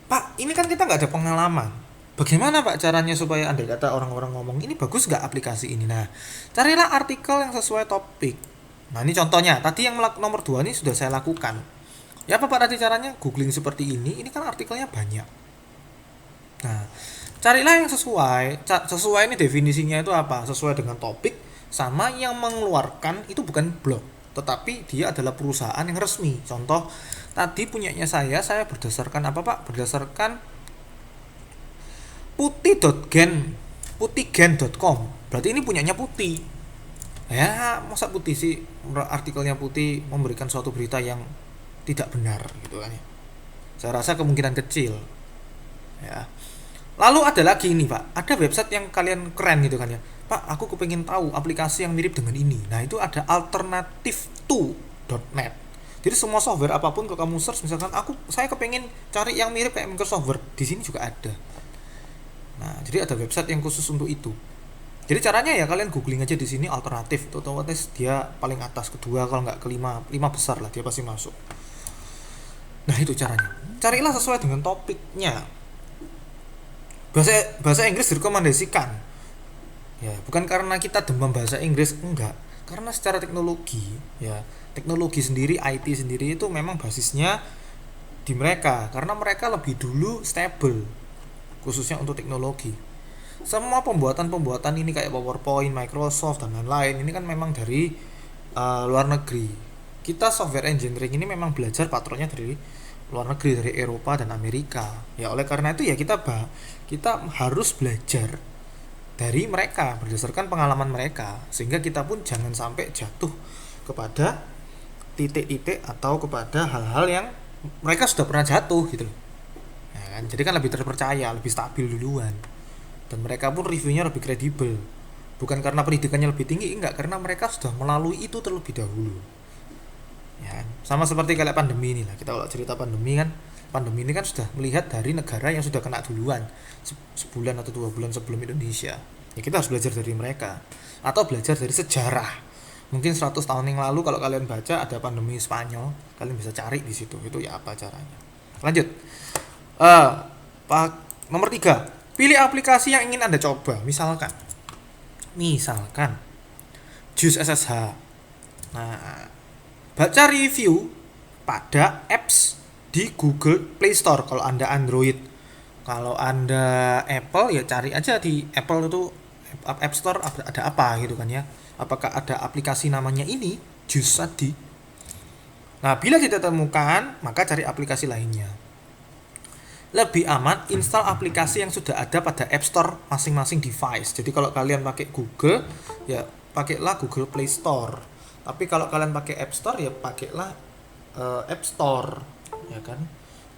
Pak, ini kan kita nggak ada pengalaman. Bagaimana, Pak, caranya supaya andai kata orang-orang ngomong ini bagus nggak aplikasi ini? Nah, carilah artikel yang sesuai topik. Nah, ini contohnya. Tadi yang nomor 2 ini sudah saya lakukan. Ya apa, Pak, tadi caranya? Googling seperti ini. Ini kan artikelnya banyak. Nah, carilah yang sesuai. Sesuai ini definisinya itu apa? Sesuai dengan topik, sama yang mengeluarkan itu bukan blog, tetapi dia adalah perusahaan yang resmi. Contoh, tadi punyanya saya berdasarkan apa, Pak? Berdasarkan putigen.com. Berarti ini punyanya Putih. Ya, masa Putih sih artikelnya Putih memberikan suatu berita yang tidak benar gitu kan ya. Saya rasa kemungkinan kecil. Ya. Lalu ada lagi ini, Pak. Ada website yang kalian keren gitu kan ya. Pak, aku kepengen tahu aplikasi yang mirip dengan ini. Nah, itu ada alternative2.net. Jadi semua software apapun kalau kamu search, misalkan saya kepengen cari yang mirip kayak Microsoft Word, di sini juga ada. Nah, jadi ada website yang khusus untuk itu. Jadi caranya ya kalian googling aja di sini alternatif, itu otomatis dia paling atas, kedua kalau nggak kelima, 5 besar lah dia pasti masuk. Nah, itu caranya. Carilah sesuai dengan topiknya. Bahasa Inggris direkomendasikan. Ya, bukan karena kita demam bahasa Inggris, enggak. Karena secara teknologi, ya, teknologi sendiri, IT sendiri itu memang basisnya di mereka, karena mereka lebih dulu stable, khususnya untuk teknologi. Semua pembuatan ini kayak PowerPoint, Microsoft dan lain-lain ini kan memang dari luar negeri. Kita software engineering ini memang belajar patronnya dari luar negeri, dari Eropa dan Amerika. Ya oleh karena itu ya kita harus belajar dari mereka berdasarkan pengalaman mereka, sehingga kita pun jangan sampai jatuh kepada titik-titik atau kepada hal-hal yang mereka sudah pernah jatuh gitu loh. Ya kan? Jadi kan lebih terpercaya, lebih stabil duluan. Dan mereka pun reviewnya lebih kredibel. Bukan karena pendidikannya lebih tinggi, enggak, karena mereka sudah melalui itu terlebih dahulu. Ya, sama seperti kayak pandemi ini lah. Kita kalau cerita pandemi ini kan sudah melihat dari negara yang sudah kena duluan, sebulan atau 2 bulan sebelum Indonesia. Ya kita harus belajar dari mereka atau belajar dari sejarah. Mungkin 100 tahun yang lalu kalau kalian baca ada pandemi Spanyol, kalian bisa cari di situ. Itu ya apa caranya. Lanjut. Nomor 3. Pilih aplikasi yang ingin Anda coba. Misalkan Juice SSH. Nah, baca review pada apps di Google Play Store kalau Anda Android. Kalau Anda Apple ya cari aja di Apple itu App Store ada apa gitu kan ya. Apakah ada aplikasi namanya ini Juice tadi. Nah, bila tidak temukan, maka cari aplikasi lainnya. Lebih aman install aplikasi yang sudah ada pada App Store masing-masing device. Jadi kalau kalian pakai Google, ya pakailah Google Play Store. Tapi kalau kalian pakai App Store, ya pakailah App Store, ya kan?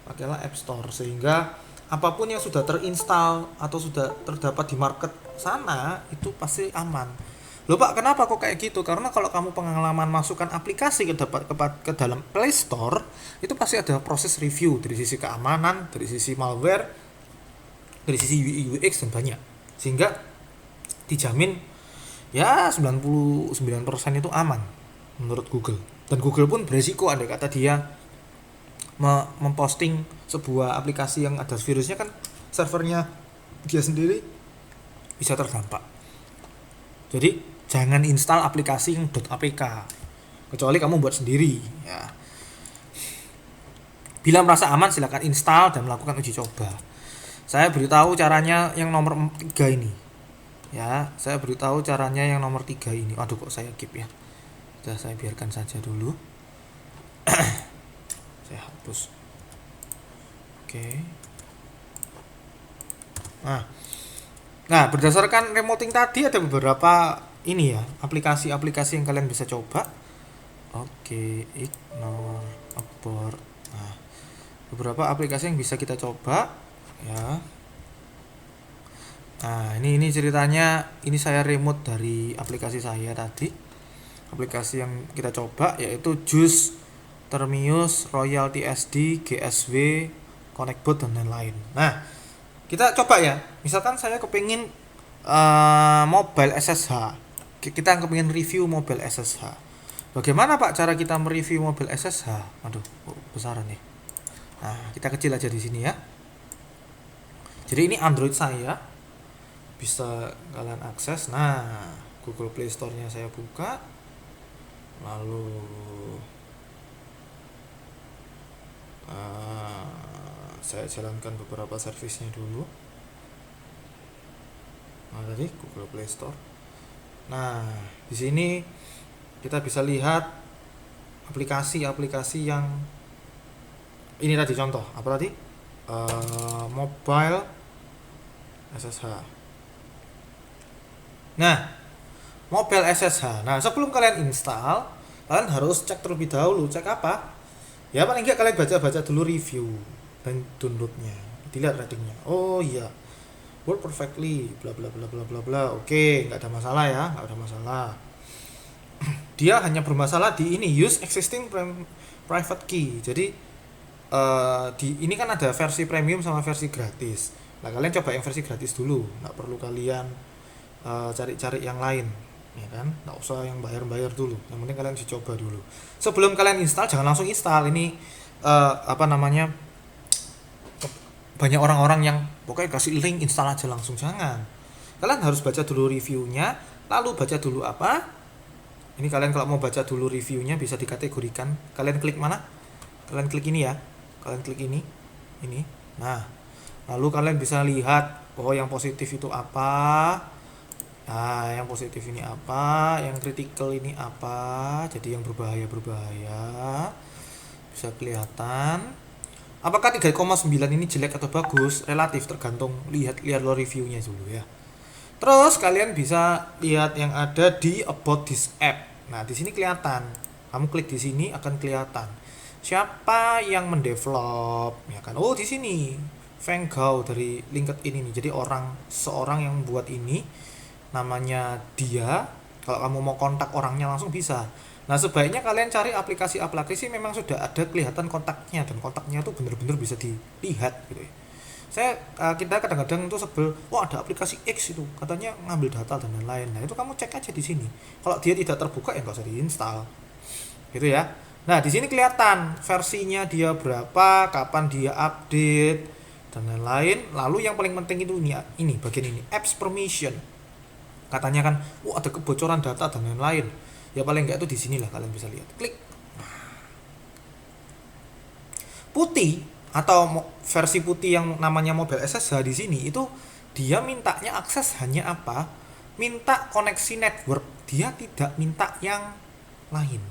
Pakailah App Store sehingga apapun yang sudah terinstall atau sudah terdapat di market sana itu pasti aman. Loh Pak, kenapa kok kayak gitu? Karena kalau kamu pengalaman masukkan aplikasi ke dalam Play Store, itu pasti ada proses review dari sisi keamanan, dari sisi malware, dari sisi UI UX dan banyak. Sehingga dijamin ya 99% itu aman menurut Google. Dan Google pun beresiko andai kata dia memposting sebuah aplikasi yang ada virusnya, kan servernya dia sendiri bisa terdampak. Jadi jangan install aplikasi yang .apk kecuali kamu buat sendiri ya. Bila merasa aman silakan install dan melakukan uji coba. Saya beritahu caranya yang nomor 3 ini. Ya, saya beritahu caranya yang nomor 3 ini. Aduh kok saya skip ya. Sudah, saya biarkan saja dulu. Saya hapus. Oke. Nah, berdasarkan remoting tadi ada beberapa ini ya, aplikasi-aplikasi yang kalian bisa coba. Oke, ignore, abort. Nah, beberapa aplikasi yang bisa kita coba ya. Nah, ini ceritanya, ini saya remote dari aplikasi saya tadi. Aplikasi yang kita coba yaitu Juice, Termius, Royal TSD, GSW, ConnectBot dan lain-lain. Nah, kita coba ya. Misalkan saya kepingin mobile SSH. Kita kepingin review mobile SSH. Bagaimana Pak cara kita mereview mobile SSH? Aduh, besaran nih. Nah, kita kecil aja di sini ya. Jadi ini Android saya. Bisa kalian akses. Nah, Google Play Store-nya saya buka. Lalu saya jalankan beberapa servisnya dulu. Nah, tadi Google Play Store. Nah, di sini kita bisa lihat aplikasi-aplikasi yang ini tadi contoh. Apa tadi? Mobile SSH. Nah, mobile SSH. Nah, sebelum kalian install, kalian harus cek terlebih dahulu. Cek apa? Ya paling enggak kalian baca-baca dulu review dan downloadnya. Dilihat ratingnya. Oh iya, work perfectly, bla bla bla bla bla bla. Oke, nggak ada masalah ya, nggak ada masalah. Dia hanya bermasalah di ini, use existing private key. Jadi di ini kan ada versi premium sama versi gratis. Nah, kalian coba yang versi gratis dulu, nggak perlu kalian cari-cari yang lain, ya kan? Nggak usah yang bayar-bayar dulu. Yang penting kalian coba dulu. Sebelum kalian install, jangan langsung install. Ini banyak orang-orang yang pokoknya kasih link install aja langsung, jangan. Kalian harus baca dulu reviewnya, lalu baca dulu apa? Ini kalian kalau mau baca dulu reviewnya bisa dikategorikan. Kalian klik mana? Kalian klik ini ya. Kalian klik ini. Nah, lalu kalian bisa lihat yang positif itu apa. Nah, yang positif ini apa, yang critical ini apa. Jadi yang berbahaya bisa kelihatan. Apakah 3,9 ini jelek atau bagus? Relatif, tergantung lihat lo reviewnya dulu ya. Terus kalian bisa lihat yang ada di about this app. Nah, di sini kelihatan. Kamu klik di sini akan kelihatan siapa yang mendevelop, ya kan? Oh, di sini Feng Gao dari LinkedIn ini. Jadi seorang yang buat ini namanya dia. Kalau kamu mau kontak orangnya langsung bisa. Nah, sebaiknya kalian cari aplikasi-aplikasi memang sudah ada kelihatan kontaknya, dan kontaknya tuh bener-bener bisa dilihat gitu ya. Kita kadang-kadang tuh sebel, ada aplikasi X itu katanya ngambil data dan lain-lain. Nah, itu kamu cek aja di sini. Kalau dia tidak terbuka ya nggak usah diinstal. Gitu ya. Nah, di sini kelihatan versinya dia berapa, kapan dia update dan lain-lain. Lalu yang paling penting itu ini bagian ini, apps permission. Katanya kan, ada kebocoran data dan lain-lain. Ya paling enggak itu di sinilah kalian bisa lihat. Klik. putih atau versi putih yang namanya mobil SSH di sini itu dia mintanya akses hanya apa? Minta koneksi network. Dia tidak minta yang lain.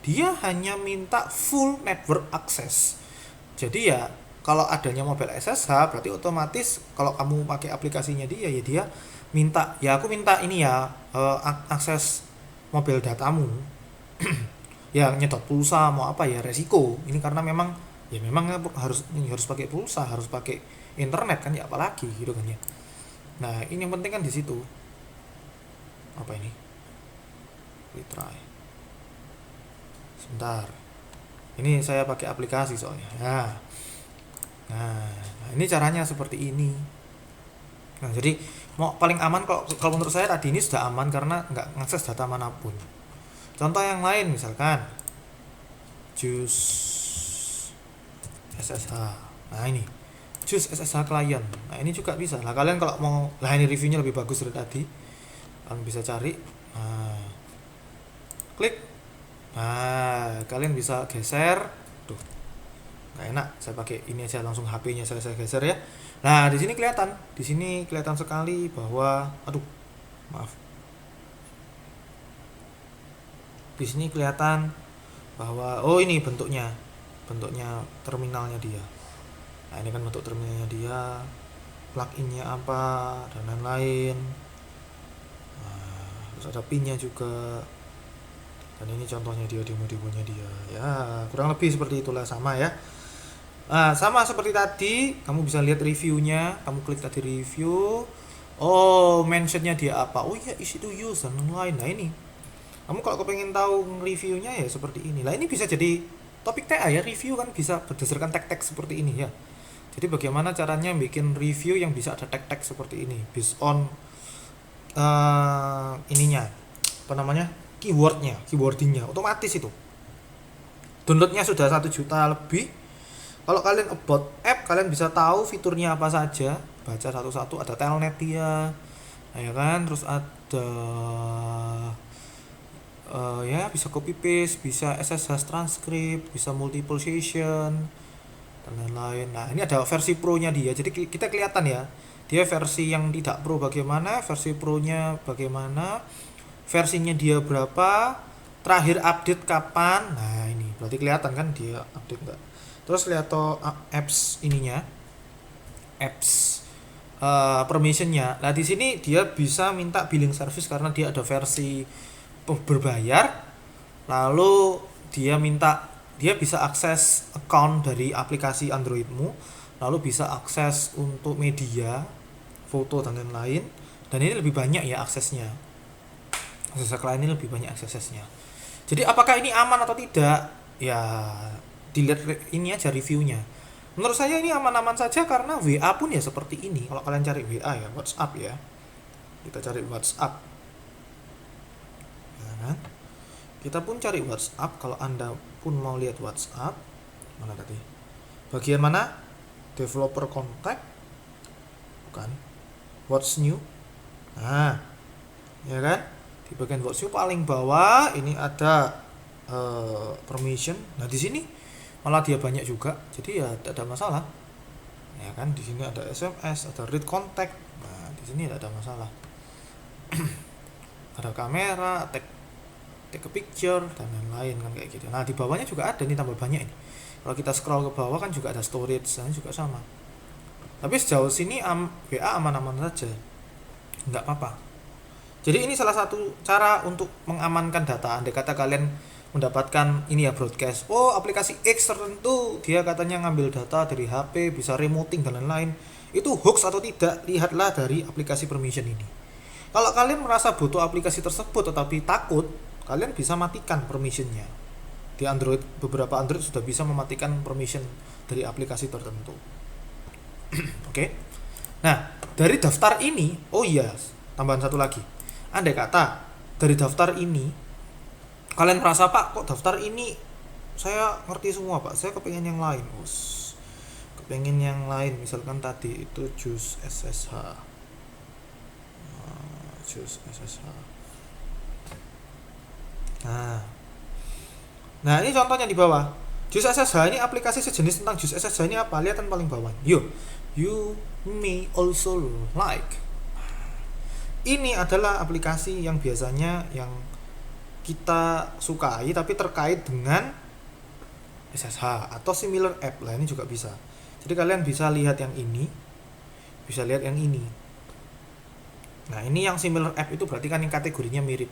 Dia hanya minta full network access. Jadi ya kalau adanya mobil SSH berarti otomatis kalau kamu pakai aplikasinya dia ya dia minta ya aku minta ini ya akses mobil datamu ya nyedot pulsa mau apa ya resiko ini karena memang ya memang harus pakai pulsa harus pakai internet kan ya apalagi gitu kan ya. Nah ini yang penting kan di situ apa ini retry sebentar ini saya pakai aplikasi soalnya nah ini caranya seperti ini. Nah jadi mau paling aman kalau menurut saya tadi ini sudah aman karena nggak ngakses data manapun. Contoh yang lain misalkan Juice SSH. Nah ini Juice SSH client. Nah ini juga bisa. Lah kalian kalau mau lah ini reviewnya lebih bagus dari tadi. Kalian bisa cari. Nah, klik. Nah kalian bisa geser. Tuh nggak enak. Saya pakai ini aja langsung HP-nya saya geser ya. Nah di sini kelihatan sekali bahwa aduh maaf. Di sini kelihatan bahwa oh ini bentuknya terminalnya dia. Nah ini kan bentuk terminalnya dia, pluginnya apa dan lain-lain. Nah, terus ada pinnya juga. Dan ini contohnya dia demo-demonya dia. Ya kurang lebih seperti itulah sama ya. Nah sama seperti tadi kamu bisa lihat reviewnya. Kamu klik tadi review. Oh mentionnya dia apa? Oh ya easy to use dan lain-lain. Nah ini kamu kalau kepengen tahu reviewnya ya seperti ini lah ini bisa jadi topik TA ya review kan bisa berdasarkan tag-tag seperti ini ya. Jadi bagaimana caranya bikin review yang bisa ada tag-tag seperti ini based on ininya apa namanya keywordingnya otomatis itu downloadnya sudah 1 juta lebih. Kalau kalian about app kalian bisa tahu fiturnya apa saja baca satu-satu ada telnet dia ya kan terus ada ya bisa copy paste, bisa SSH transcript, bisa multiple session dan lain-lain. Nah, ini ada versi pro-nya dia. Jadi kita kelihatan ya. Dia versi yang tidak pro bagaimana, versi pro-nya bagaimana, versinya dia berapa, terakhir update kapan. Nah, ini berarti kelihatan kan dia update enggak. Terus lihat apps ininya. Apps permissionnya. Nah, di sini dia bisa minta billing service karena dia ada versi berbayar lalu dia bisa akses account dari aplikasi Androidmu lalu bisa akses untuk media foto dan lain-lain dan ini lebih banyak ya aksesnya akses klien ini lebih banyak aksesnya. Jadi apakah ini aman atau tidak ya dilihat ini aja reviewnya. Menurut saya ini aman-aman saja karena WA pun ya seperti ini. Kalau kalian cari WA ya WhatsApp ya kita cari WhatsApp kan? Kita pun cari WhatsApp kalau Anda pun mau lihat WhatsApp mana tadi bagian mana developer contact bukan what's new. Nah ya kan di bagian what's new paling bawah ini ada permission. Nah di sini malah dia banyak juga jadi ya tidak ada masalah ya kan di sini ada SMS ada read contact. Nah di sini tidak ada masalah ada kamera take a picture dan lain-lain kan kayak gitu. Nah di bawahnya juga ada nih tambah banyak ini. Kalau kita scroll ke bawah kan juga ada storage dan juga sama. Tapi sejauh sini WA aman-aman saja, nggak apa-apa. Jadi ini salah satu cara untuk mengamankan data. Andai kata kalian mendapatkan ini ya broadcast, oh aplikasi X tertentu dia katanya ngambil data dari HP bisa remoting dan lain-lain. Itu hoax atau tidak? Lihatlah dari aplikasi permission ini. Kalau kalian merasa butuh aplikasi tersebut tetapi takut kalian bisa matikan permissionnya di Android. Beberapa Android sudah bisa mematikan permission dari aplikasi tertentu. Oke. Nah dari daftar ini oh iya tambahan satu lagi andai kata dari daftar ini kalian merasa pak kok daftar ini saya ngerti semua pak saya kepengen yang lain misalkan tadi itu Juice SSH Nah ini contohnya di bawah Jus SSH ini aplikasi sejenis tentang Jus SSH ini apa? Lihat kan paling bawah. Yo, you may also like. Ini adalah aplikasi yang biasanya yang kita sukai tapi terkait dengan SSH atau similar app lah, ini juga bisa. Jadi kalian bisa lihat yang ini, bisa lihat yang ini. Nah ini yang similar app itu berarti kan yang kategorinya mirip,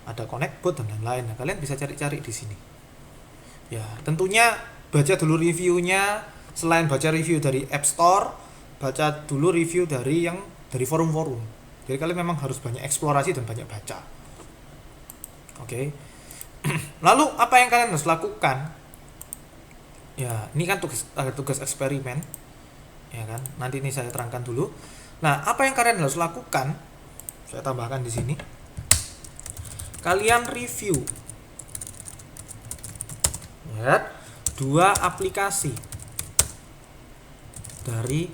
ada connect bot dan lain-lain. Nah kalian bisa cari-cari di sini. Ya tentunya baca dulu reviewnya, selain baca review dari App Store, baca dulu review dari forum-forum. Jadi kalian memang harus banyak eksplorasi dan banyak baca. Oke. Lalu apa yang kalian harus lakukan? Ya ini kan tugas eksperimen, ya kan? Nanti ini saya terangkan dulu. Nah apa yang kalian harus lakukan? Saya tambahkan di sini. Kalian review, ya, 2 aplikasi dari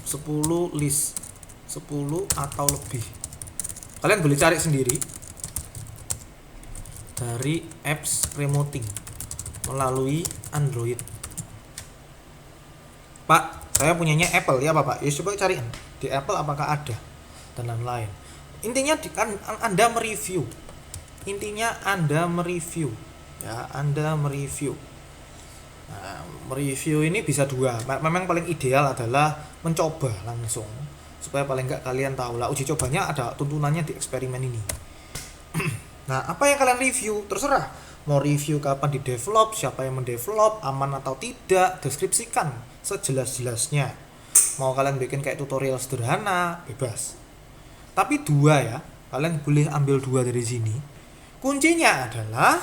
10 list, 10 atau lebih. Kalian boleh cari sendiri dari apps remoting melalui Android. Pak, saya punyanya Apple ya Pak. Ya coba cariin di Apple apakah ada dan lain-lain. Intinya Anda mereview. Ya, Anda mereview. Nah, mereview ini bisa 2. Memang paling ideal adalah mencoba langsung supaya paling enggak kalian tahu lah uji cobanya ada tuntunannya di eksperimen ini. Nah, apa yang kalian review terserah. Mau review kapan di develop, siapa yang mendevelop, aman atau tidak, deskripsikan sejelas-jelasnya. Mau kalian bikin kayak tutorial sederhana, bebas. Tapi 2 ya, kalian boleh ambil 2 dari sini. Kuncinya adalah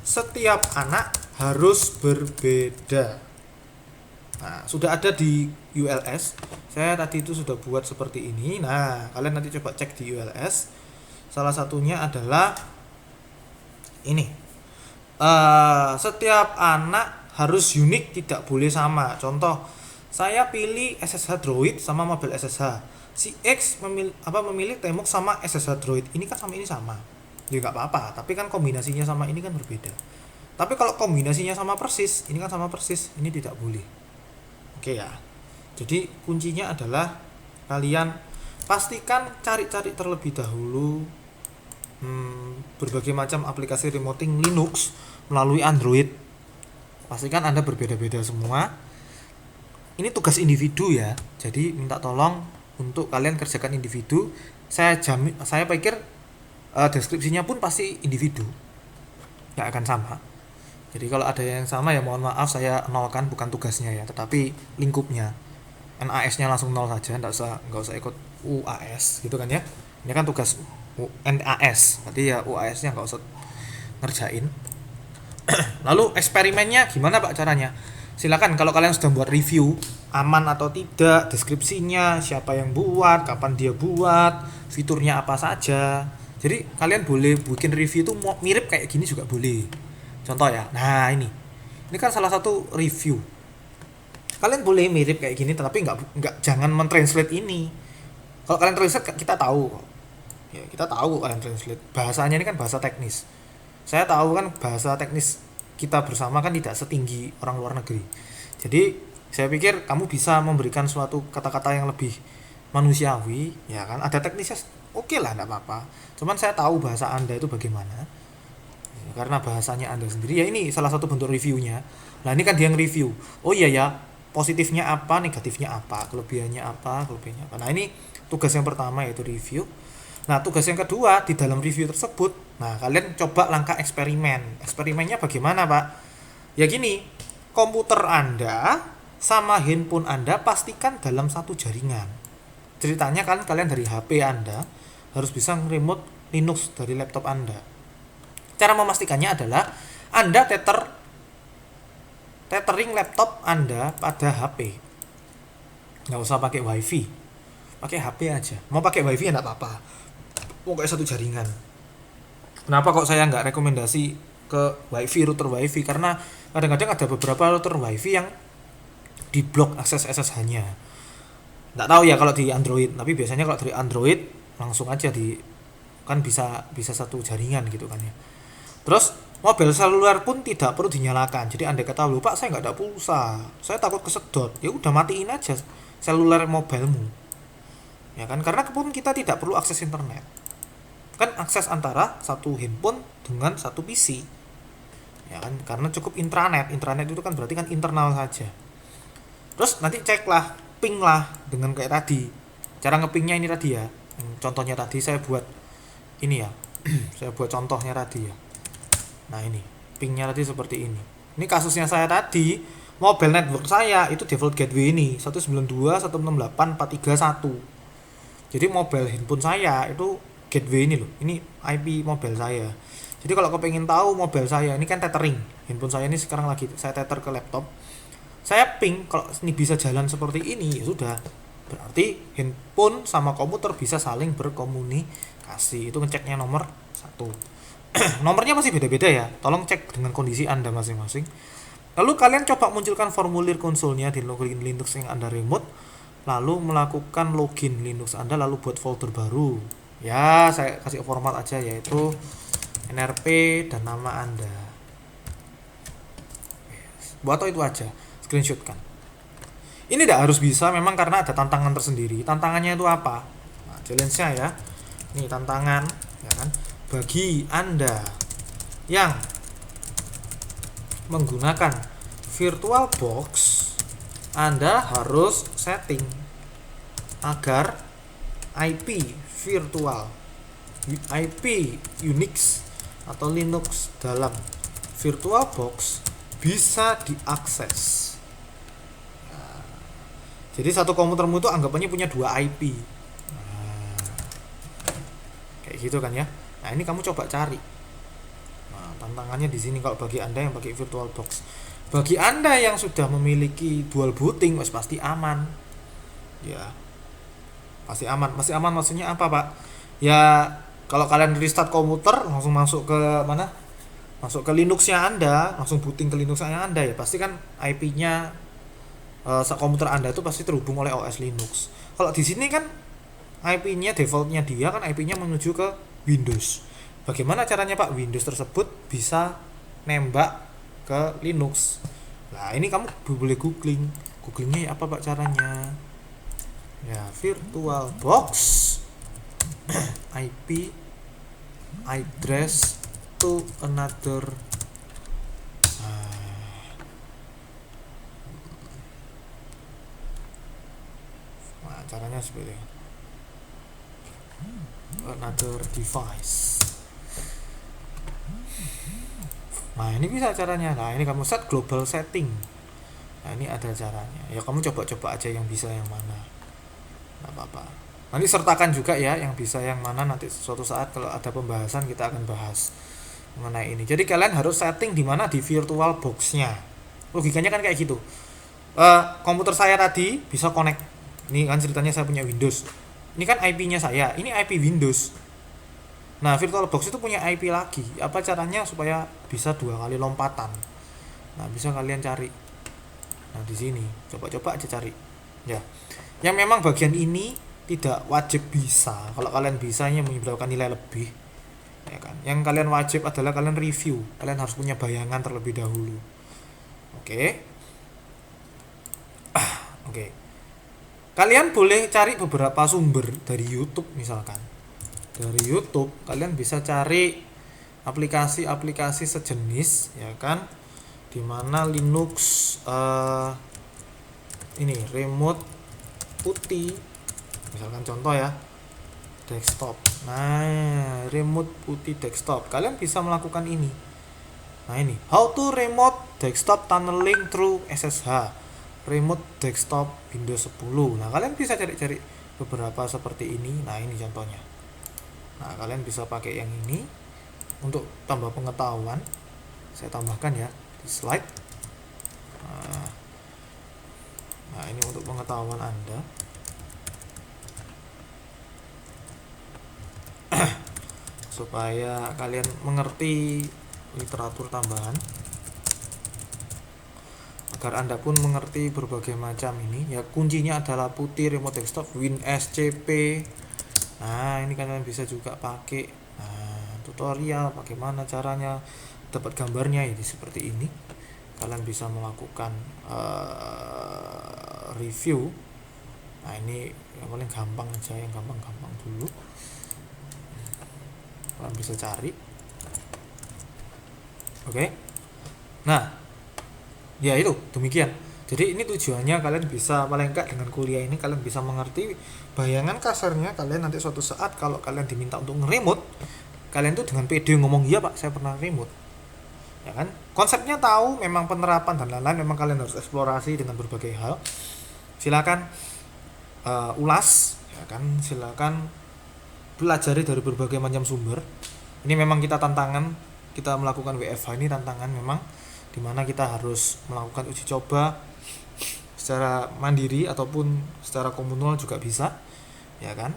setiap anak harus berbeda. Nah, sudah ada di ULS. Saya tadi itu sudah buat seperti ini. Nah, kalian nanti coba cek di ULS. Salah satunya adalah ini. Setiap anak harus unik, tidak boleh sama. Contoh, saya pilih SSH Droid sama Mobile SSH. Si X memilih Temux sama SSH Droid. Ini kan sama ini sama. Ya nggak apa-apa, tapi kan kombinasinya sama ini kan berbeda. Tapi kalau kombinasinya sama persis, ini kan sama persis, ini tidak boleh. Oke ya. Jadi kuncinya adalah kalian pastikan cari-cari terlebih dahulu berbagai macam aplikasi remoting Linux melalui Android. Pastikan Anda berbeda-beda semua. Ini tugas individu ya. Jadi minta tolong untuk kalian kerjakan individu. Saya pikir deskripsinya pun pasti individu. Nggak akan sama. Jadi kalau ada yang sama ya mohon maaf, saya nolkan, bukan tugasnya ya, tetapi lingkupnya. NAS-nya langsung 0 saja, nggak usah ikut UAS gitu kan ya. Ini kan tugas NAS, berarti ya UAS-nya nggak usah ngerjain. Lalu eksperimennya gimana Pak caranya? Silakan kalau kalian sudah buat review, aman atau tidak, deskripsinya, siapa yang buat, kapan dia buat, fiturnya apa saja. Jadi kalian boleh bikin review itu mirip kayak gini juga boleh. Contoh ya, nah ini kan salah satu review. Kalian boleh mirip kayak gini, tapi nggak jangan mentranslate ini. Kalau kalian translate kita tahu. Ya, kita tahu kalian translate. Bahasanya ini kan bahasa teknis. Saya tahu kan bahasa teknis kita bersama kan tidak setinggi orang luar negeri. Jadi saya pikir kamu bisa memberikan suatu kata-kata yang lebih manusiawi, ya kan? Ada teknisnya, oke lah, enggak apa-apa. Cuman saya tahu bahasa Anda itu bagaimana. Ya, karena bahasanya Anda sendiri, ya ini salah satu bentuk reviewnya. Nah ini kan dia yang review. Oh iya ya, positifnya apa, negatifnya apa, kelebihannya apa. Nah ini tugas yang pertama yaitu review. Nah tugas yang kedua di dalam review tersebut, nah kalian coba langkah eksperimen. Eksperimennya bagaimana Pak? Ya gini, komputer Anda sama handphone Anda pastikan dalam satu jaringan. Ceritanya kan kalian dari HP Anda harus bisa nge-remote Linux dari laptop Anda. Cara memastikannya adalah Anda tethering laptop Anda pada HP. Nggak usah pakai WiFi, pakai HP aja. Mau pakai WiFi ya nggak apa-apa. Pokoknya satu jaringan. Kenapa kok saya nggak rekomendasi ke WiFi, router WiFi? Karena kadang-kadang ada beberapa router WiFi yang diblok akses SSH-nya. Nggak tahu ya kalau di Android, tapi biasanya kalau dari Android langsung aja kan bisa satu jaringan gitu kan ya. Terus Mobil seluler pun tidak perlu dinyalakan. Jadi andai kata lupa saya nggak ada pulsa, saya takut kesedot, ya udah matiin aja seluler mobilmu, ya kan? Karena pun kita tidak perlu akses internet, kan akses antara satu handphone dengan satu PC, ya kan? Karena cukup intranet itu kan berarti kan internal saja. Terus nanti ceklah, ping lah dengan kayak tadi. Cara ngepingnya ini tadi ya, contohnya tadi saya buat ini ya. Saya buat contohnya tadi ya. Nah ini pingnya tadi seperti ini. Ini kasusnya saya tadi, mobile network saya itu default gateway ini 192.168.431. Jadi mobile handphone saya itu gateway ini loh. Ini IP mobile saya. Jadi kalau kau pengen tahu mobile saya ini kan tethering, handphone saya ini sekarang lagi saya tether ke laptop. Saya ping kalau ini bisa jalan seperti ini, ya sudah. Berarti handphone sama komputer bisa saling berkomunikasi. Itu ngeceknya nomor 1. Nomornya masih beda-beda ya. Tolong cek dengan kondisi Anda masing-masing. Lalu kalian coba munculkan formulir konsolnya di login Linux yang Anda remote, lalu melakukan login Linux Anda, lalu buat folder baru. Ya, saya kasih format aja yaitu nrp dan nama Anda. Buat itu aja, screenshotkan. Ini tidak harus bisa memang karena ada tantangan tersendiri. Tantangannya itu apa? Nah, challenge-nya ya. Ini tantangan, ya kan? Bagi Anda yang menggunakan VirtualBox, Anda harus setting agar IP virtual, IP Unix atau Linux dalam VirtualBox bisa diakses. Jadi satu komputermu itu anggapannya punya 2 IP. Kayak gitu kan ya. Nah, ini kamu coba cari. Nah, tantangannya di sini kalau bagi Anda yang pakai VirtualBox. Bagi Anda yang sudah memiliki dual booting, pasti aman. Ya. Pasti aman. Masih aman maksudnya apa, Pak? Ya, kalau kalian restart komputer langsung masuk ke mana? Masuk ke Linux-nya Anda, langsung booting ke Linux-nya Anda ya. Pasti kan IP-nya komputer Anda itu pasti terhubung oleh OS Linux. Kalau di sini kan IP-nya defaultnya dia kan IP-nya menuju ke Windows. Bagaimana caranya Pak Windows tersebut bisa nembak ke Linux? Nah ini kamu boleh googlingnya ya apa Pak caranya? Ya VirtualBox IP address to another. Caranya seperti ini. Another device. Nah ini bisa caranya. Nah ini kamu set global setting. Nah ini ada caranya. Ya kamu coba-coba aja yang bisa yang mana. Nggak apa-apa. Nanti sertakan juga ya yang bisa yang mana, nanti suatu saat kalau ada pembahasan kita akan bahas mengenai ini. Jadi kalian harus setting di mana di VirtualBox-nya. Logikanya kan kayak gitu. Komputer saya tadi bisa connect. Ini kan ceritanya saya punya Windows. Ini kan IP-nya saya. Ini IP Windows. Nah, VirtualBox itu punya IP lagi. Apa caranya supaya bisa 2 kali lompatan? Nah, bisa kalian cari. Nah, di sini coba-coba aja cari. Ya. Yang memang bagian ini tidak wajib bisa. Kalau kalian bisanya menyebabkan nilai lebih, ya kan. Yang kalian wajib adalah kalian review. Kalian harus punya bayangan terlebih dahulu. Oke. Oke. Kalian boleh cari beberapa sumber dari YouTube misalkan. Dari YouTube kalian bisa cari aplikasi-aplikasi sejenis, ya kan, dimana Linux ini remote putih, misalkan contoh ya, desktop. Nah, remote putih desktop, kalian bisa melakukan ini. Nah ini, how to remote desktop tunneling through SSH, remote desktop Windows 10. Nah kalian bisa cari-cari beberapa seperti ini. Nah ini contohnya. Nah kalian bisa pakai yang ini untuk tambah pengetahuan. Saya tambahkan ya di slide. Nah ini untuk pengetahuan Anda. Supaya kalian mengerti literatur tambahan, agar Anda pun mengerti berbagai macam ini. Ya kuncinya adalah putih, remote desktop, WinSCP. Nah ini kalian bisa juga pakai. Nah tutorial bagaimana caranya dapat gambarnya ini seperti ini. Kalian bisa melakukan review. Nah ini yang paling gampang aja, yang gampang-gampang dulu kalian bisa cari. Oke. Nah ya itu demikian. Jadi ini tujuannya kalian bisa, paling enggak dengan kuliah ini kalian bisa mengerti bayangan kasarnya kalian nanti suatu saat kalau kalian diminta untuk nge-remote, kalian tuh dengan pede ngomong iya pak saya pernah remote, ya kan. Konsepnya tahu, memang penerapan dan lain-lain memang kalian harus eksplorasi dengan berbagai hal. Silakan ulas, ya kan. Silakan pelajari dari berbagai macam sumber. Ini memang kita tantangan, kita melakukan WFH ini tantangan memang, dimana kita harus melakukan uji coba secara mandiri ataupun secara komunal juga bisa, ya kan.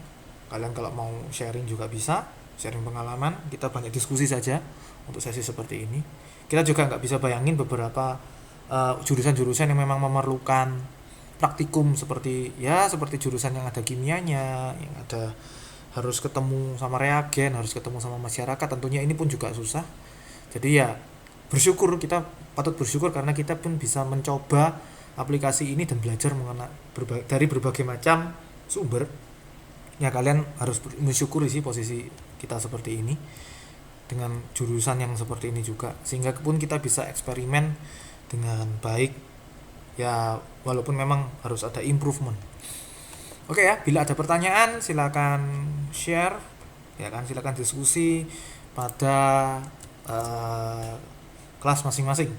Kalian kalau mau sharing juga bisa, sharing pengalaman, kita banyak diskusi saja untuk sesi seperti ini. Kita juga nggak bisa bayangin beberapa jurusan-jurusan yang memang memerlukan praktikum seperti jurusan yang ada kimianya, yang ada harus ketemu sama reagen, harus ketemu sama masyarakat, tentunya ini pun juga susah. Jadi ya bersyukur, kita patut bersyukur karena kita pun bisa mencoba aplikasi ini dan belajar dari berbagai macam sumber. Ya kalian harus mensyukuri sih posisi kita seperti ini dengan jurusan yang seperti ini juga, sehingga pun kita bisa eksperimen dengan baik ya, walaupun memang harus ada improvement. Oke ya, bila ada pertanyaan silakan share, ya kan, silakan diskusi pada kelas masing-masing,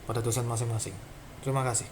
pada dosen masing-masing. Terima kasih.